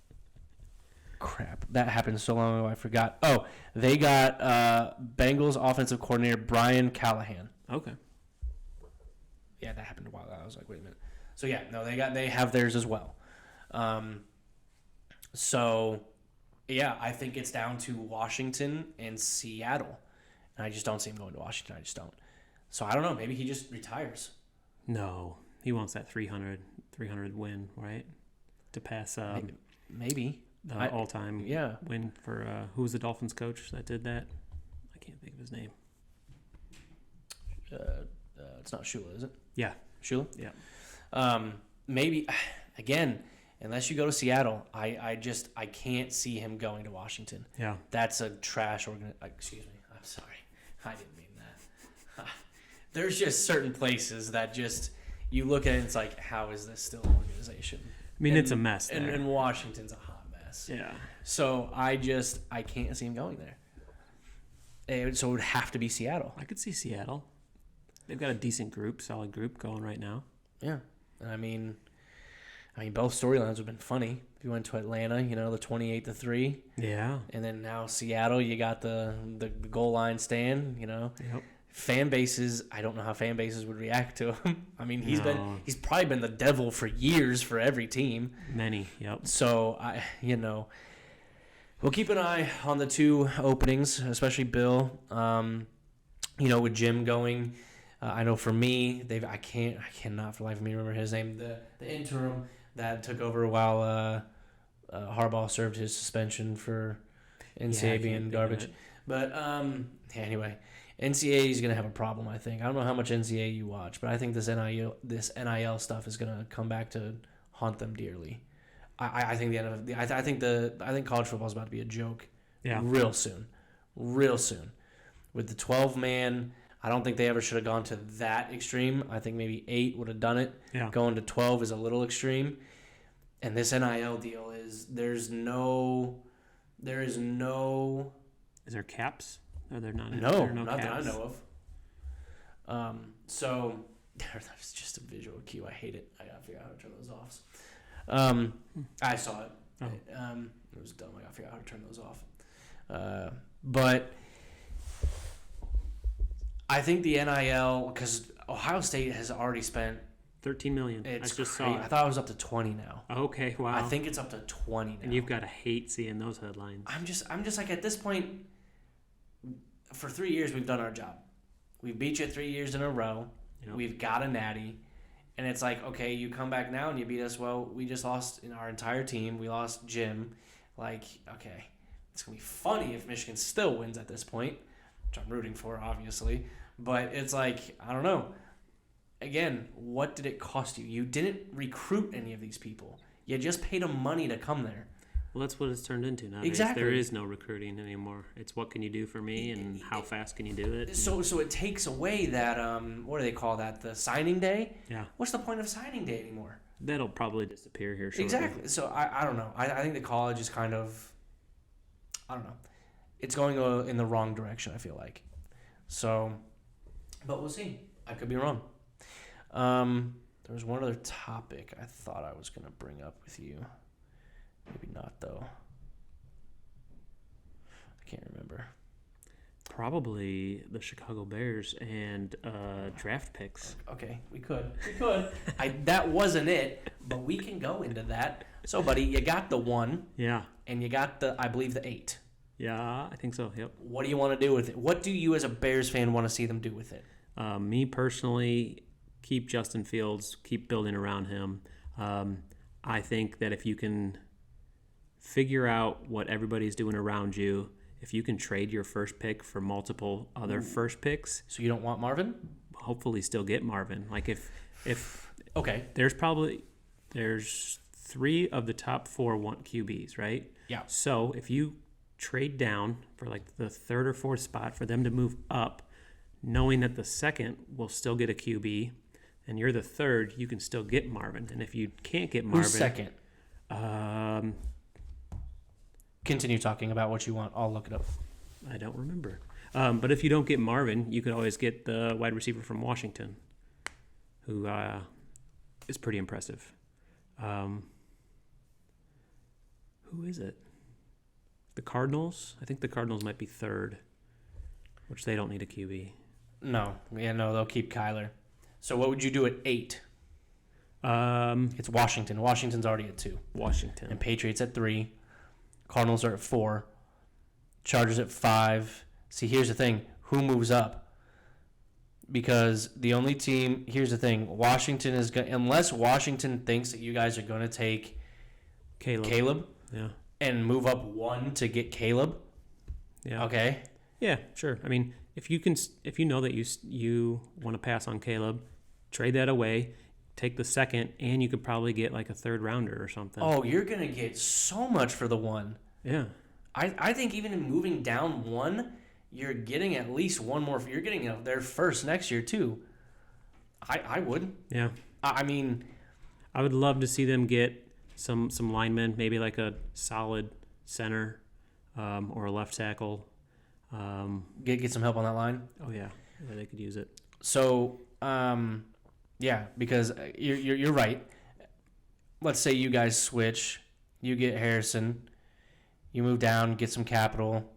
Speaker 1: Crap, that happened so long ago I forgot. Oh, they got Bengals offensive coordinator Brian Callahan.
Speaker 2: Okay.
Speaker 1: Yeah, that happened a while ago. I was like, wait a minute. So yeah, no, they have theirs as well. So yeah, I think it's down to Washington and Seattle, and I just don't see him going to Washington. I just don't. So I don't know. Maybe he just retires.
Speaker 2: No, he wants that 300 win, right? To pass
Speaker 1: maybe
Speaker 2: the all-time
Speaker 1: yeah.
Speaker 2: win for who was the Dolphins coach that did that? I can't think of his name.
Speaker 1: It's not Shula, is it?
Speaker 2: Yeah.
Speaker 1: Shula?
Speaker 2: Yeah.
Speaker 1: Maybe, again, unless you go to Seattle, I can't see him going to Washington.
Speaker 2: Yeah.
Speaker 1: That's a trash excuse me. I'm sorry. I didn't mean that. There's just certain places that just, you look at it and it's like, how is this still an organization?
Speaker 2: I mean, it's a mess there.
Speaker 1: And Washington's a hot mess.
Speaker 2: Yeah.
Speaker 1: So I can't see him going there. So it would have to be Seattle.
Speaker 2: I could see Seattle. They've got a decent group, solid group going right now.
Speaker 1: Yeah. I mean, both storylines have been funny. If you went to Atlanta, the 28-3.
Speaker 2: Yeah.
Speaker 1: And then now Seattle, you got the goal line stand,
Speaker 2: Yep.
Speaker 1: Fan bases, I don't know how fan bases would react to him. I mean, he's probably been the devil for years for every team.
Speaker 2: Many, yep.
Speaker 1: So, we'll keep an eye on the 2 openings, especially Bill. With Jim going, I know for me, I cannot for the life of me remember his name. The interim that took over while Harbaugh served his suspension for NCAA being garbage. But anyway, NCAA is going to have a problem, I think. I don't know how much NCAA you watch, but I think this NIL stuff is going to come back to haunt them dearly. I think I think college football is about to be a joke.
Speaker 2: Yeah.
Speaker 1: Real soon. With the 12-man, I don't think they ever should have gone to that extreme. I think maybe 8 would have done it.
Speaker 2: Yeah.
Speaker 1: Going to 12 is a little extreme. And this NIL deal is there is no.
Speaker 2: Is there caps? Are there not?
Speaker 1: No,
Speaker 2: there are no
Speaker 1: not
Speaker 2: caps?
Speaker 1: that I know of. So that's just a visual cue. I hate it. I gotta figure out how to turn those off. I saw it.
Speaker 2: Oh.
Speaker 1: It was dumb. I gotta figure out how to turn those off. But I think the NIL, because Ohio State has already spent
Speaker 2: $13 million.
Speaker 1: It's
Speaker 2: I just
Speaker 1: crazy.
Speaker 2: saw it.
Speaker 1: I thought it was up to 20 now.
Speaker 2: Okay, wow.
Speaker 1: I think it's up to 20 now.
Speaker 2: And you've got to hate seeing those headlines.
Speaker 1: I'm just like, at this point, for 3 years we've done our job. We've beat you 3 years in a row.
Speaker 2: Yep.
Speaker 1: We've got a natty. And it's like, okay, you come back now and you beat us. Well, we just lost in our entire team. We lost Jim. Like, okay, it's going to be funny if Michigan still wins at this point, which I'm rooting for, obviously. But it's like, I don't know. Again, what did it cost you? You didn't recruit any of these people. You just paid them money to come there.
Speaker 2: Well, that's what it's turned into nowadays.
Speaker 1: Exactly.
Speaker 2: There is no recruiting anymore. It's what can you do for me and how fast can you do it.
Speaker 1: So it takes away that what do they call that? The signing day.
Speaker 2: Yeah.
Speaker 1: What's the point of signing day anymore?
Speaker 2: That'll probably disappear here shortly.
Speaker 1: Exactly. So I don't know. I think the college is kind of, I don't know. It's going in the wrong direction, I feel like. So, but we'll see. I could be wrong. There was one other topic I thought I was going to bring up with you. Maybe not, though. I can't remember.
Speaker 2: Probably the Chicago Bears and draft picks.
Speaker 1: Okay, we could. That wasn't it, but we can go into that. So, buddy, you got the 1.
Speaker 2: Yeah.
Speaker 1: And you got I believe, the 8.
Speaker 2: Yeah, I think so. Yep.
Speaker 1: What do you want to do with it? What do you, as a Bears fan, want to see them do with it?
Speaker 2: Me personally, keep Justin Fields, keep building around him. I think that if you can figure out what everybody's doing around you, if you can trade your first pick for multiple other first picks.
Speaker 1: So you don't want Marvin?
Speaker 2: Hopefully still get Marvin. Like if
Speaker 1: okay.
Speaker 2: There's 3 of the top 4 want QBs, right?
Speaker 1: Yeah.
Speaker 2: So if you trade down for like the 3rd or 4th spot for them to move up, knowing that the 2nd will still get a QB, and you're the 3rd, you can still get Marvin. And if you can't get Marvin,
Speaker 1: who's 2nd? Continue talking about what you want. I'll look it up.
Speaker 2: I don't remember. But if you don't get Marvin, you could always get the wide receiver from Washington, who is pretty impressive. Who is it? The Cardinals? I think the Cardinals might be 3rd, which they don't need a QB.
Speaker 1: No, they'll keep Kyler. So what would you do at 8? It's Washington. Washington's already at 2.
Speaker 2: Washington.
Speaker 1: And Patriots at 3. Cardinals are at 4. Chargers at 5. See, here's the thing. Who moves up? Because the only team... Here's the thing. Washington is... Unless Washington thinks that you guys are going to take Caleb
Speaker 2: yeah,
Speaker 1: and move up 1 to get Caleb.
Speaker 2: Yeah.
Speaker 1: Okay.
Speaker 2: Yeah, sure. I mean, if you know that you want to pass on Caleb, trade that away, take the 2nd, and you could probably get like a 3rd rounder or something.
Speaker 1: Oh, you're going to get so much for the 1.
Speaker 2: Yeah.
Speaker 1: I think even in moving down 1, you're getting at least 1 more. You're getting their first next year, too. I would.
Speaker 2: Yeah.
Speaker 1: I mean...
Speaker 2: I would love to see them get some linemen, maybe like a solid center or a left tackle.
Speaker 1: Get some help on that line.
Speaker 2: Oh, yeah. They could use it.
Speaker 1: So, yeah, because you're right. Let's say you guys switch. You get Harrison. You move down, get some capital.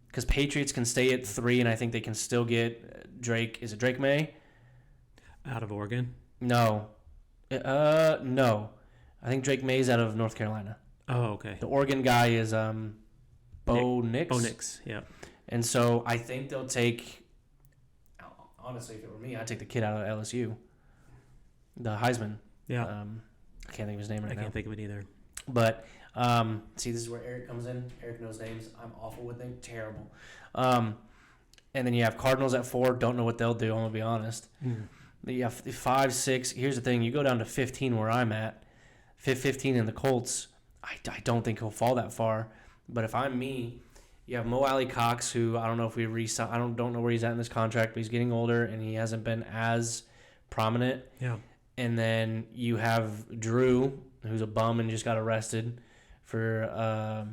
Speaker 1: Because Patriots can stay at 3, and I think they can still get Drake. Is it Drake May?
Speaker 2: Out of Oregon?
Speaker 1: No. No. I think Drake May's out of North Carolina.
Speaker 2: Oh, okay.
Speaker 1: The Oregon guy is Bo Nix.
Speaker 2: Bo Nix, yeah.
Speaker 1: And so I think they'll take... Honestly, if it were me, I'd take the kid out of LSU. The Heisman.
Speaker 2: Yeah.
Speaker 1: I can't think of his name right now.
Speaker 2: I can't think of it either.
Speaker 1: But, see, this is where Eric comes in. Eric knows names. I'm awful with names. Terrible. And then you have Cardinals at 4. Don't know what they'll do, I'm going to be honest. You have 5, 6. Here's the thing. You go down to 15 where I'm at. 15 in the Colts. I don't think he'll fall that far. But if I'm me, you have Mo Alley Cox, who I don't know if we re-sign. I don't know where he's at in this contract, but he's getting older, and he hasn't been as prominent.
Speaker 2: Yeah.
Speaker 1: And then you have Drew, who's a bum and just got arrested for,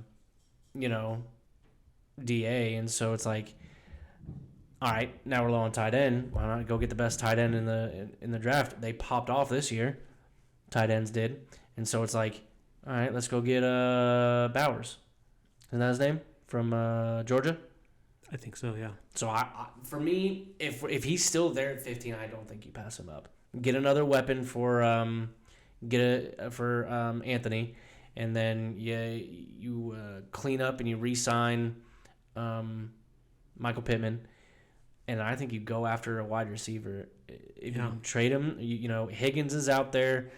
Speaker 1: DA. And so it's like, all right, now we're low on tight end. Why not go get the best tight end in the draft? They popped off this year. Tight ends did. And so it's like, all right, let's go get Bowers. Isn't that his name? From Georgia?
Speaker 2: I think so, yeah.
Speaker 1: So for me, if he's still there at 15, I don't think you pass him up. Get another weapon for Anthony, and then you clean up and you re-sign Michael Pittman, and I think you go after a wide receiver. If you trade him, Higgins is out there,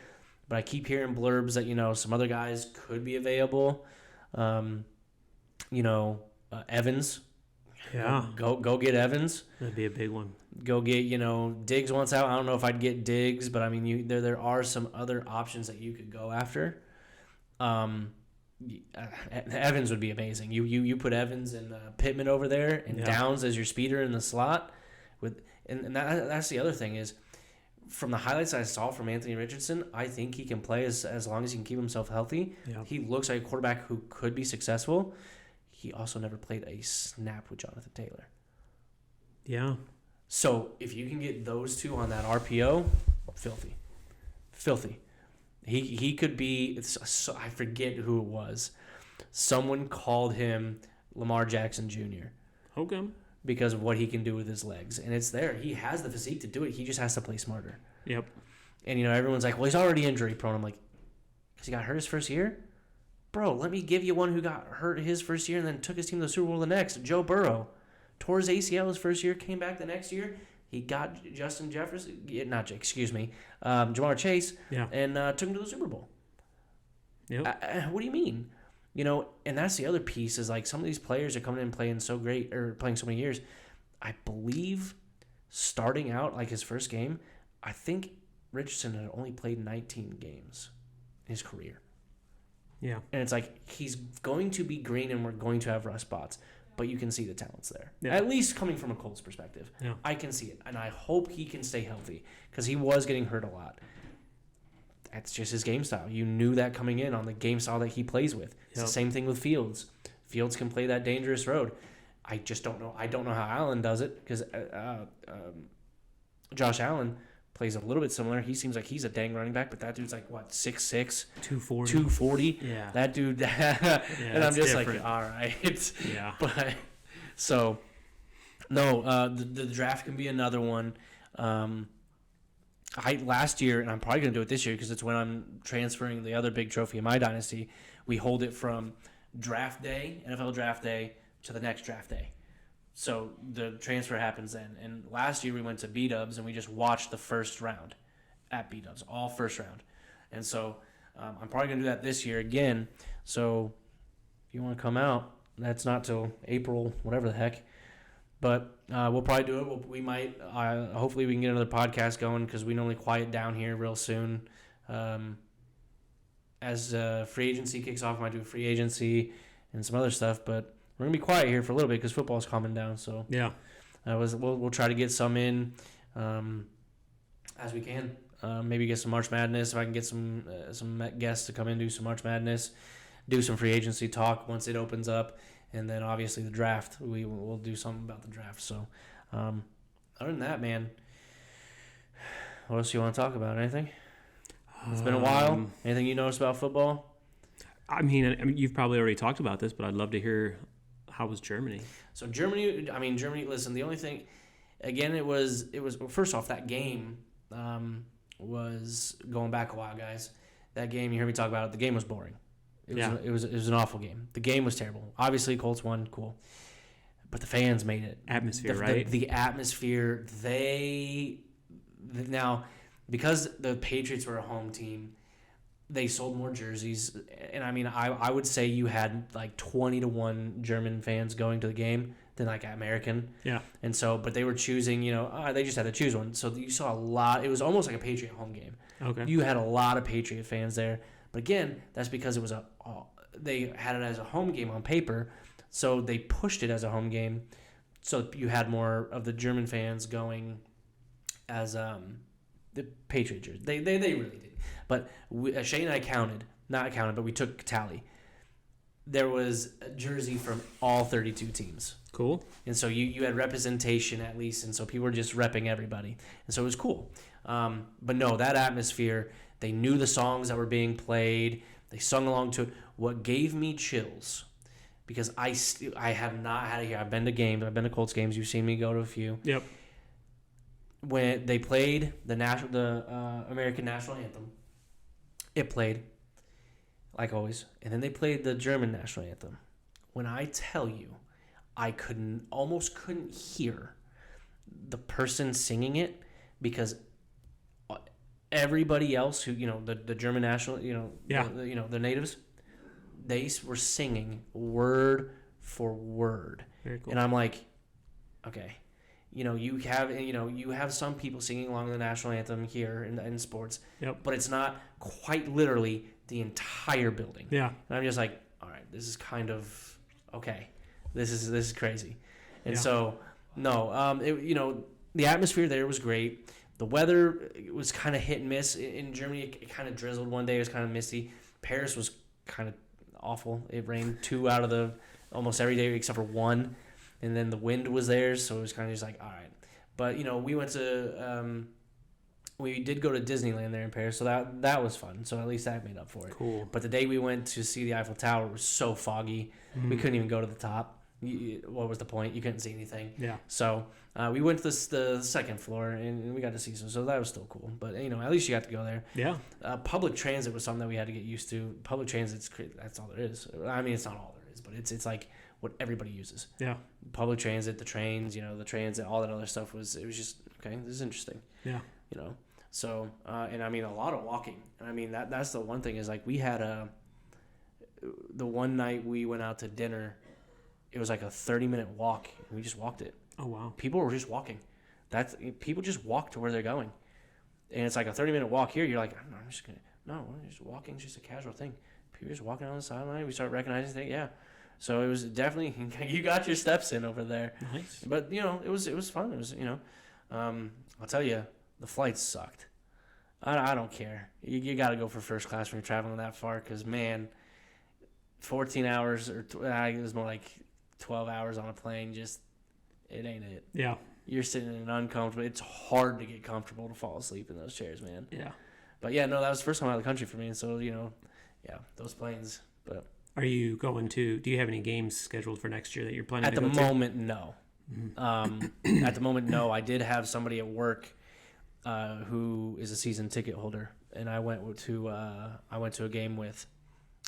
Speaker 1: but I keep hearing blurbs that some other guys could be available. Evans.
Speaker 2: Yeah.
Speaker 1: Go get Evans.
Speaker 2: That'd be a big one.
Speaker 1: Go get, Diggs once out. I don't know if I'd get Diggs, but I mean, there are some other options that you could go after. Evans would be amazing. You put Evans and Pittman over there, and Downs as your speeder in the slot. That's the other thing is, from the highlights I saw from Anthony Richardson, I think he can play as long as he can keep himself healthy.
Speaker 2: Yeah.
Speaker 1: He looks like a quarterback who could be successful. He also never played a snap with Jonathan Taylor.
Speaker 2: Yeah.
Speaker 1: So if you can get those two on that RPO, filthy. He could be. I forget who it was. Someone called him Lamar Jackson Jr.
Speaker 2: Okay.
Speaker 1: Because of what he can do with his legs, and it's there. He has the physique to do it. He just has to play smarter.
Speaker 2: Yep.
Speaker 1: And everyone's like, "Well, he's already injury prone." I'm like, "Because he got hurt his first year, bro. Let me give you one who got hurt his first year and then took his team to the Super Bowl the next. Joe Burrow tore his ACL his first year, came back the next year. He got Justin Jefferson, Jamar Chase, and took him to the Super Bowl.
Speaker 2: Yep.
Speaker 1: What do you mean? And that's the other piece is like some of these players are coming in and playing so great or playing so many years. I believe starting out like his first game, I think Richardson had only played 19 games in his career.
Speaker 2: Yeah.
Speaker 1: And it's like he's going to be green and we're going to have rust spots, but you can see the talent's there.
Speaker 2: Yeah.
Speaker 1: At least coming from a Colts perspective.
Speaker 2: Yeah.
Speaker 1: I can see it. And I hope he can stay healthy because he was getting hurt a lot. That's just his game style. You knew that coming in on the game style that he plays with. It's the same thing with Fields. Fields can play that dangerous road. I just don't know. I don't know how Allen does it because Josh Allen plays a little bit similar. He seems like he's a dang running back, but that dude's like, what, 6'6"? 240?
Speaker 2: Yeah.
Speaker 1: That dude. And I'm just different. Like, all right.
Speaker 2: Yeah.
Speaker 1: But, so, no, the draft can be another one. Last year, and I'm probably going to do it this year because it's when I'm transferring the other big trophy in my dynasty, we hold it from draft day, NFL draft day, to the next draft day. So the transfer happens then. And last year we went to B-Dubs and we just watched the first round at B-Dubs, all first round. And so I'm probably going to do that this year again. So if you want to come out, that's not till April, whatever the heck. But we'll probably do it. We might. Hopefully, we can get another podcast going because we normally quiet down here real soon. As free agency kicks off, I might do a free agency and some other stuff. But we're gonna be quiet here for a little bit because football's calming down. So
Speaker 2: yeah,
Speaker 1: we'll try to get some in as we can. Maybe get some March Madness if I can get some guests to come in, do some March Madness, do some free agency talk once it opens up. And then obviously the draft, we'll do something about the draft. So, other than that, man, what else do you want to talk about? Anything? It's been a while. Anything you noticed about football?
Speaker 2: I mean, you've probably already talked about this, but I'd love to hear how was Germany.
Speaker 1: So Germany. Listen, the only thing, again, it was well, first off, that game was going back a while, guys. That game, you heard me talk about it. The game was boring. It was an awful game. The game was terrible. Obviously, Colts won, cool, but the fans made it.
Speaker 2: Atmosphere, right?
Speaker 1: The atmosphere. Now, because the Patriots were a home team, they sold more jerseys, and I would say you had like 20-1 German fans going to the game than like American.
Speaker 2: Yeah.
Speaker 1: And so, but they were choosing. They just had to choose one. So you saw a lot. It was almost like a Patriot home game.
Speaker 2: Okay.
Speaker 1: You had a lot of Patriot fans there. But again, that's because it was they had it as a home game on paper, so they pushed it as a home game, so you had more of the German fans going as the Patriot jersey. They really did. But Shane and I but we took tally. There was a jersey from all 32 teams.
Speaker 2: Cool.
Speaker 1: And so you had representation at least, and so people were just repping everybody, and so it was cool. But no, that atmosphere. They knew the songs that were being played. They sung along to it. What gave me chills, because I have not had it here. I've been to games. I've been to Colts games. You've seen me go to a few.
Speaker 2: Yep.
Speaker 1: When they played the American national anthem, it played, like always. And then they played the German national anthem. When I tell you, I almost couldn't hear the person singing it because everybody else who, the German national, the natives, they were singing word for word.
Speaker 2: Very cool.
Speaker 1: And I'm like, okay, you have some people singing along the national anthem here in sports,
Speaker 2: yep.
Speaker 1: But it's not quite literally the entire building.
Speaker 2: Yeah.
Speaker 1: And I'm just like, right, this is kind of okay. This is crazy. And
Speaker 2: Yeah.
Speaker 1: so, no, the atmosphere there was great. The weather was kind of hit and miss. In Germany, it kind of drizzled one day. It was kind of misty. Paris was kind of awful. It rained 2 out of almost every day except for one. And then the wind was there, so it was kind of just like, all right. But, we went to we did go to Disneyland there in Paris, so that was fun. So at least that made up for it.
Speaker 2: Cool.
Speaker 1: But the day we went to see the Eiffel Tower, it was so foggy. We couldn't even go to the top. What was the point? You couldn't see anything.
Speaker 2: Yeah.
Speaker 1: So we went to the second floor, and we got to see some. So that was still cool. But, at least you got to go there.
Speaker 2: Yeah.
Speaker 1: Public transit was something that we had to get used to. Public transit, that's all there is. I mean, it's not all there is, but it's like what everybody uses.
Speaker 2: Yeah.
Speaker 1: Public transit, the trains, the transit, all that other stuff it was just, okay, this is interesting.
Speaker 2: Yeah.
Speaker 1: So, and I mean, a lot of walking. And I mean, that's the one thing is like we had the one night we went out to dinner, it was like a 30-minute walk. And we just walked it.
Speaker 2: Oh, wow.
Speaker 1: People were just walking. People just walk to where they're going. And it's like a 30-minute walk here. You're like, I'm just going to, no, we're just walking. It's just a casual thing. People just walking on the sideline. We start recognizing things. Yeah. So it was definitely, you got your steps in over there.
Speaker 2: Nice.
Speaker 1: But, it was fun. It was, I'll tell you, the flights sucked. I don't care. You got to go for first class when you're traveling that far because, man, 14 hours or it was more like 12 hours on a plane, just it ain't it.
Speaker 2: Yeah.
Speaker 1: You're sitting in an uncomfortable. It's hard to get comfortable to fall asleep in those chairs, man.
Speaker 2: Yeah.
Speaker 1: But, yeah, no, that was the first time out of the country for me. And so, yeah, those planes. But
Speaker 2: Are you going to? Do you have any games scheduled for next year that you're planning
Speaker 1: at
Speaker 2: to
Speaker 1: the
Speaker 2: go to?
Speaker 1: moment, no. At the moment, no. I did have somebody at work who is a season ticket holder, and I went to a game with.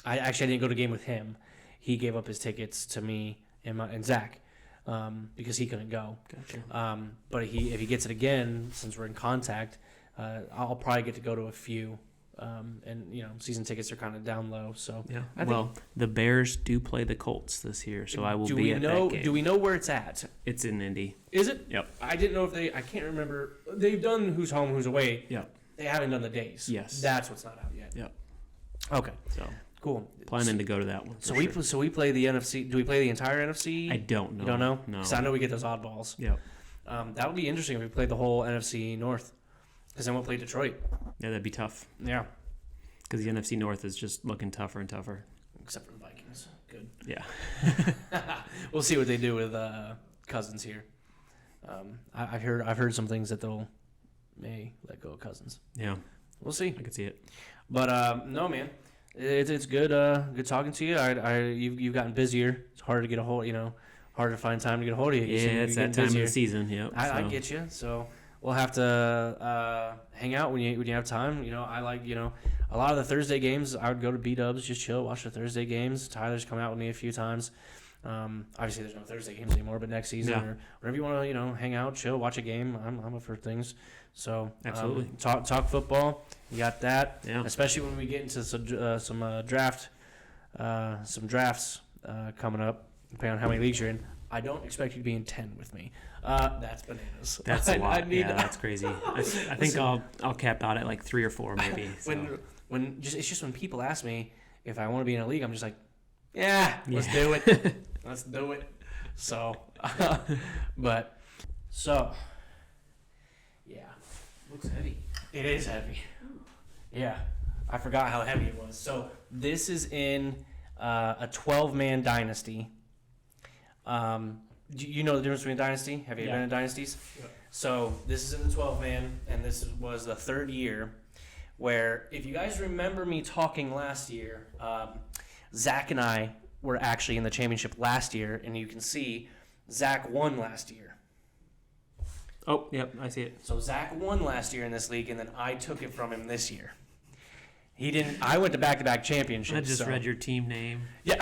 Speaker 1: I didn't go to a game with him. He gave up his tickets to me and Zach because he couldn't go.
Speaker 2: Gotcha.
Speaker 1: But if he gets it again, since we're in contact, I'll probably get to go to a few. And season tickets are kind of down low. So
Speaker 2: Yeah.
Speaker 1: I
Speaker 2: Well, the Bears do play the Colts this year, so I will
Speaker 1: do
Speaker 2: be
Speaker 1: we
Speaker 2: at
Speaker 1: know?
Speaker 2: that game.
Speaker 1: Do we know where it's at?
Speaker 2: It's in Indy.
Speaker 1: Is it?
Speaker 2: Yep.
Speaker 1: I didn't know if I can't remember. They've done who's home, who's away.
Speaker 2: Yep.
Speaker 1: They haven't done the days.
Speaker 2: Yes.
Speaker 1: That's what's not out yet.
Speaker 2: Yep.
Speaker 1: Okay.
Speaker 2: So
Speaker 1: Cool.
Speaker 2: planning to go to that one.
Speaker 1: So
Speaker 2: for
Speaker 1: we
Speaker 2: sure.
Speaker 1: play the NFC. Do we play the entire NFC?
Speaker 2: I don't know.
Speaker 1: You don't know?
Speaker 2: No.
Speaker 1: Because I know we get those oddballs.
Speaker 2: Yep.
Speaker 1: That would be interesting if we played the whole NFC North. Because then we'll play Detroit.
Speaker 2: Yeah, that'd be tough
Speaker 1: Yeah.
Speaker 2: because the NFC North is just looking tougher and tougher.
Speaker 1: Except for the Vikings. Good.
Speaker 2: Yeah.
Speaker 1: We'll see what they do with Cousins here. I've heard some things that they'll may let go of Cousins.
Speaker 2: Yeah.
Speaker 1: We'll see.
Speaker 2: I could see it.
Speaker 1: But no, man, it's good. Good talking to you. You've gotten busier. It's hard to get a hold. Harder to find time to get a hold of you.
Speaker 2: Yeah, it's that time of the season. Yeah.
Speaker 1: I get you. So we'll have to hang out when you have time. I like a lot of the Thursday games. I would go to B-Dubs, just chill, watch the Thursday games. Tyler's come out with me a few times. Obviously, there's no Thursday games anymore, but next season or whenever you want to, hang out, chill, watch a game. I'm up for things. So
Speaker 2: Absolutely.
Speaker 1: Talk football. You got that.
Speaker 2: Yeah.
Speaker 1: Especially when we get into some drafts coming up, depending on how many leagues you're in. I don't expect you to be in 10 with me. That's bananas.
Speaker 2: That's a lot. That's crazy. I think I'll cap out at like 3 or 4 maybe. So.
Speaker 1: It's just when people ask me if I want to be in a league, I'm just like, let's do it. Let's do it. So, yeah.
Speaker 2: Looks heavy.
Speaker 1: It is heavy. Yeah. I forgot how heavy it was. So this is in a 12-man dynasty. Do you know the difference between a dynasty? Have you been in dynasties? Yeah. So this is in the 12-man, and this was the third year where, if you guys remember me talking last year, Zach and I were actually in the championship last year, and you can see Zach won last year.
Speaker 2: Oh, yep, I see it.
Speaker 1: So Zach won last year in this league, and then I took it from him this year. He didn't. I went to back-to-back championships.
Speaker 2: I just read your team name.
Speaker 1: Yeah.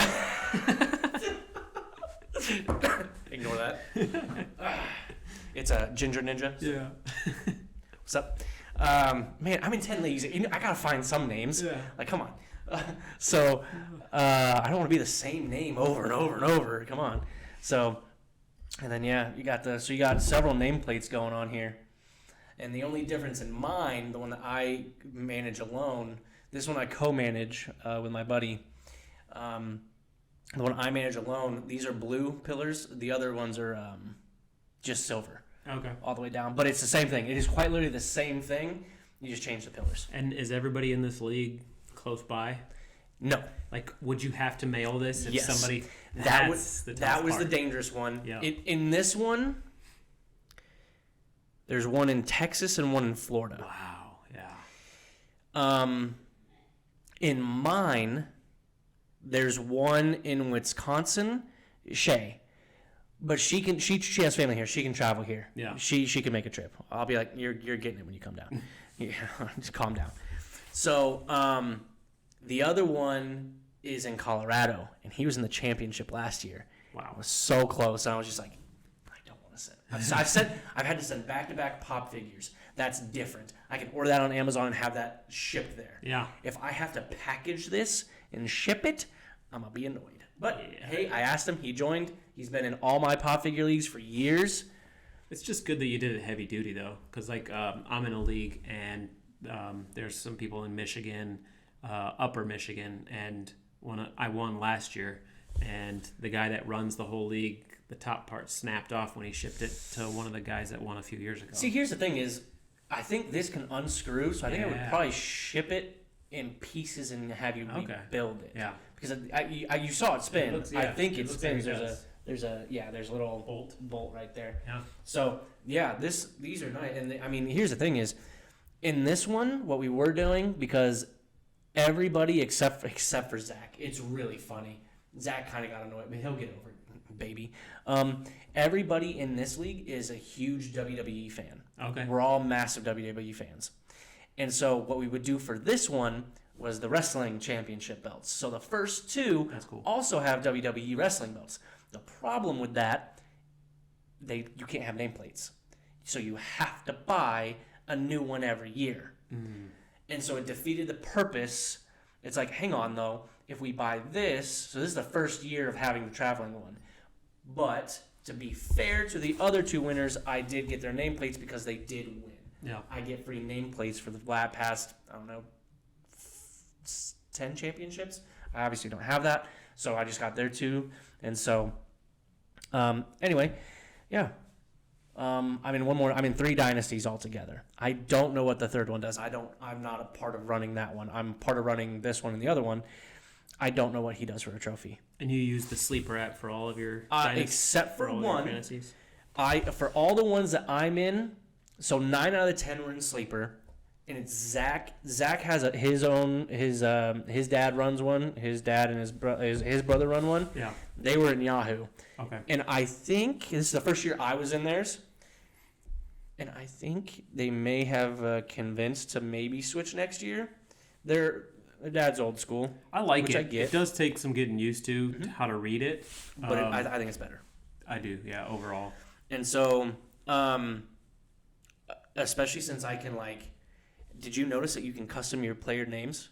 Speaker 1: Ignore that. It's a Ginger Ninja.
Speaker 2: Yeah.
Speaker 1: What's up? Man, I'm in 10 leagues. I gotta find some names.
Speaker 2: Yeah.
Speaker 1: Like, come on. So I don't want to be the same name over and over and over. Come on. So, and then you got several nameplates going on here, and the only difference in mine, the one that I manage alone, this one I co-manage with my buddy. The one I manage alone, these are blue pillars. The other ones are just silver.
Speaker 2: Okay.
Speaker 1: All the way down. But it's the same thing. It is quite literally the same thing. You just change the pillars.
Speaker 2: And is everybody in this league close by?
Speaker 1: No.
Speaker 2: Like, would you have to mail this if
Speaker 1: Yes.
Speaker 2: somebody...
Speaker 1: That was the dangerous one.
Speaker 2: Yeah.
Speaker 1: In this one, there's one in Texas and one in Florida.
Speaker 2: Wow. Yeah.
Speaker 1: In mine, there's one in Wisconsin, Shay. But she has family here. She can travel here.
Speaker 2: Yeah.
Speaker 1: She can make a trip. I'll be like, you're getting it when you come down. Yeah, just calm down. So the other one is in Colorado, and he was in the championship last year.
Speaker 2: Wow.
Speaker 1: I was so close. And I was just like, I don't want to send. I've had to send back-to-back pop figures. That's different. I can order that on Amazon and have that shipped there.
Speaker 2: Yeah.
Speaker 1: If I have to package this and ship it, I'm gonna be annoyed. But hey, I asked him. He joined. He's been in all my pop figure leagues for years.
Speaker 2: It's just good that you did it heavy duty, though, because I'm in a league, and there's some people in Michigan, Upper Michigan, and I won last year, and the guy that runs the whole league, the top part snapped off when he shipped it to one of the guys that won a few years ago.
Speaker 1: See, here's the thing: is I think this can unscrew, so I think I would probably ship it in pieces and have you rebuild it.
Speaker 2: Yeah.
Speaker 1: Because you saw it spin. I think it spins.
Speaker 2: Like
Speaker 1: there's a little bolt right there.
Speaker 2: Yeah.
Speaker 1: So yeah, these are nice. And I mean, here's the thing: is in this one, what we were doing, because everybody except for Zach, it's really funny. Zach kind of got annoyed, but he'll get over it, baby. Everybody in this league is a huge WWE fan.
Speaker 2: Okay.
Speaker 1: We're all massive WWE fans. And so what we would do for this one was the wrestling championship belts. So the first two
Speaker 2: That's cool.
Speaker 1: also have WWE wrestling belts. The problem with that, you can't have nameplates. So you have to buy a new one every year.
Speaker 2: Mm.
Speaker 1: And so it defeated the purpose. It's like, hang on though, if we buy this, so this is the first year of having the traveling one. But to be fair to the other two winners, I did get their nameplates because they did win.
Speaker 2: Yeah.
Speaker 1: I get free nameplates for the past, I don't know, 10 championships. I obviously don't have that, so I just got their two. And so, anyway, yeah. I'm in 3 dynasties altogether. I don't know what the third one does. I'm not a part of running that one. I'm part of running this one and the other one. I don't know what he does for a trophy.
Speaker 2: And you use the Sleeper app for all of your
Speaker 1: except for one.
Speaker 2: fantasies?
Speaker 1: For all the ones that I'm in, so 9 out of the 10 were in Sleeper, and it's Zach. Zach has his dad runs one. His dad and his brother run one.
Speaker 2: Yeah.
Speaker 1: They were in Yahoo.
Speaker 2: Okay.
Speaker 1: And I think this is the first year I was in theirs. And I think they may have convinced to maybe switch next year. Their dad's old school.
Speaker 2: I like
Speaker 1: which
Speaker 2: it.
Speaker 1: I get.
Speaker 2: It does take some getting used to how to read it.
Speaker 1: But I think it's better.
Speaker 2: I do, yeah, overall.
Speaker 1: And so, especially since I can did you notice that you can custom your player names?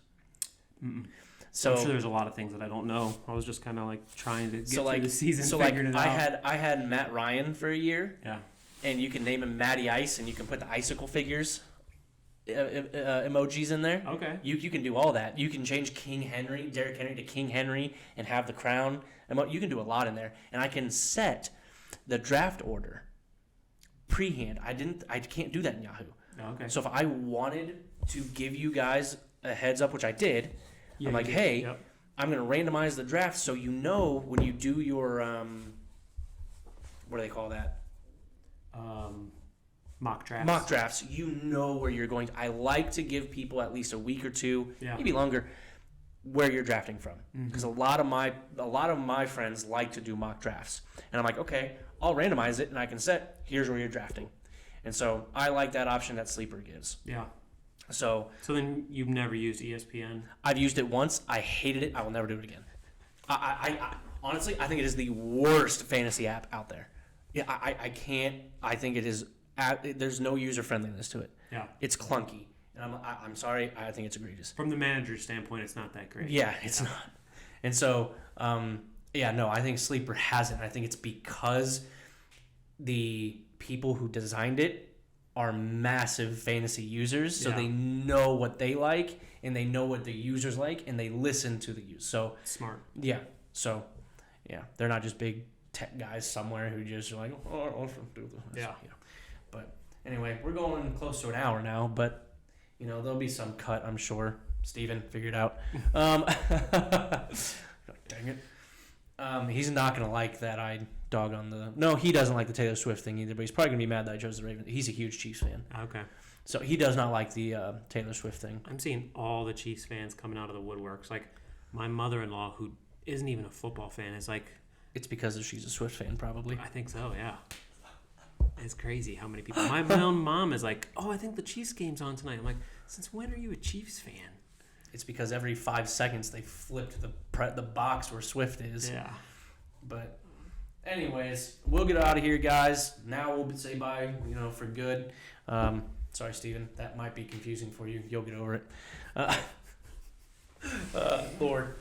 Speaker 2: Mm-mm.
Speaker 1: So
Speaker 2: I'm sure there's a lot of things that I don't know. I was just kind of trying to get through the season,
Speaker 1: so
Speaker 2: figuring it out.
Speaker 1: I had Matt Ryan for a year.
Speaker 2: Yeah.
Speaker 1: And you can name him Matty Ice, and you can put the icicle figures emojis in there.
Speaker 2: Okay.
Speaker 1: You can do all that. You can change Derrick Henry to King Henry, and have the crown. You can do a lot in there, and I can set the draft order pre-hand. I can't do that in Yahoo.
Speaker 2: Okay.
Speaker 1: So if I wanted to give you guys a heads up, which I did, I'm like, hey,
Speaker 2: yep.
Speaker 1: I'm going to randomize the draft so you know when you do your what do they call that?
Speaker 2: Mock drafts.
Speaker 1: Mock drafts. You know where you're going. I like to give people at least a week or two, maybe longer, where you're drafting from, because a lot of my friends like to do mock drafts, and I'm like, okay, I'll randomize it and I can set here's where you're drafting, and so I like that option that Sleeper gives.
Speaker 2: Yeah.
Speaker 1: So
Speaker 2: then you've never used ESPN?
Speaker 1: I've used it once. I hated it. I will never do it again. I honestly, I think it is the worst fantasy app out there. Yeah, I can't. I think it is. There's no user friendliness to it.
Speaker 2: Yeah.
Speaker 1: It's clunky, and I'm sorry. I think it's egregious.
Speaker 2: From the manager's standpoint, it's not that great.
Speaker 1: Yeah, it's not. And so, I think Sleeper has it. And I think it's because the people who designed it are massive fantasy users, so they know what they like and they know what the users like, and they listen to the use. So
Speaker 2: smart.
Speaker 1: Yeah. So Yeah, they're not just big tech guys somewhere who just like, oh, I'll do this.
Speaker 2: Yeah.
Speaker 1: You know. But anyway, we're going close to an hour now, but there'll be some cut, I'm sure. Steven, figure it out. Dang it. He's not gonna like that I dog on the. No, he doesn't like the Taylor Swift thing either, but he's probably gonna be mad that I chose the Ravens. He's a huge Chiefs fan,
Speaker 2: Okay.
Speaker 1: so he does not like the Taylor Swift thing.
Speaker 2: I'm seeing all the Chiefs fans coming out of the woodworks. Like my mother-in-law, who isn't even a football fan, is like,
Speaker 1: It's because she's a Swift fan, probably.
Speaker 2: I think so, yeah. It's crazy how many people. My own mom is like, oh, I think the Chiefs game's on tonight. I'm like, since when are you a Chiefs fan?
Speaker 1: It's because every 5 seconds they flip to the box where Swift is.
Speaker 2: Yeah.
Speaker 1: But anyways, we'll get out of here, guys. Now we'll say bye, for good. Sorry, Steven. That might be confusing for you. You'll get over it. Lord.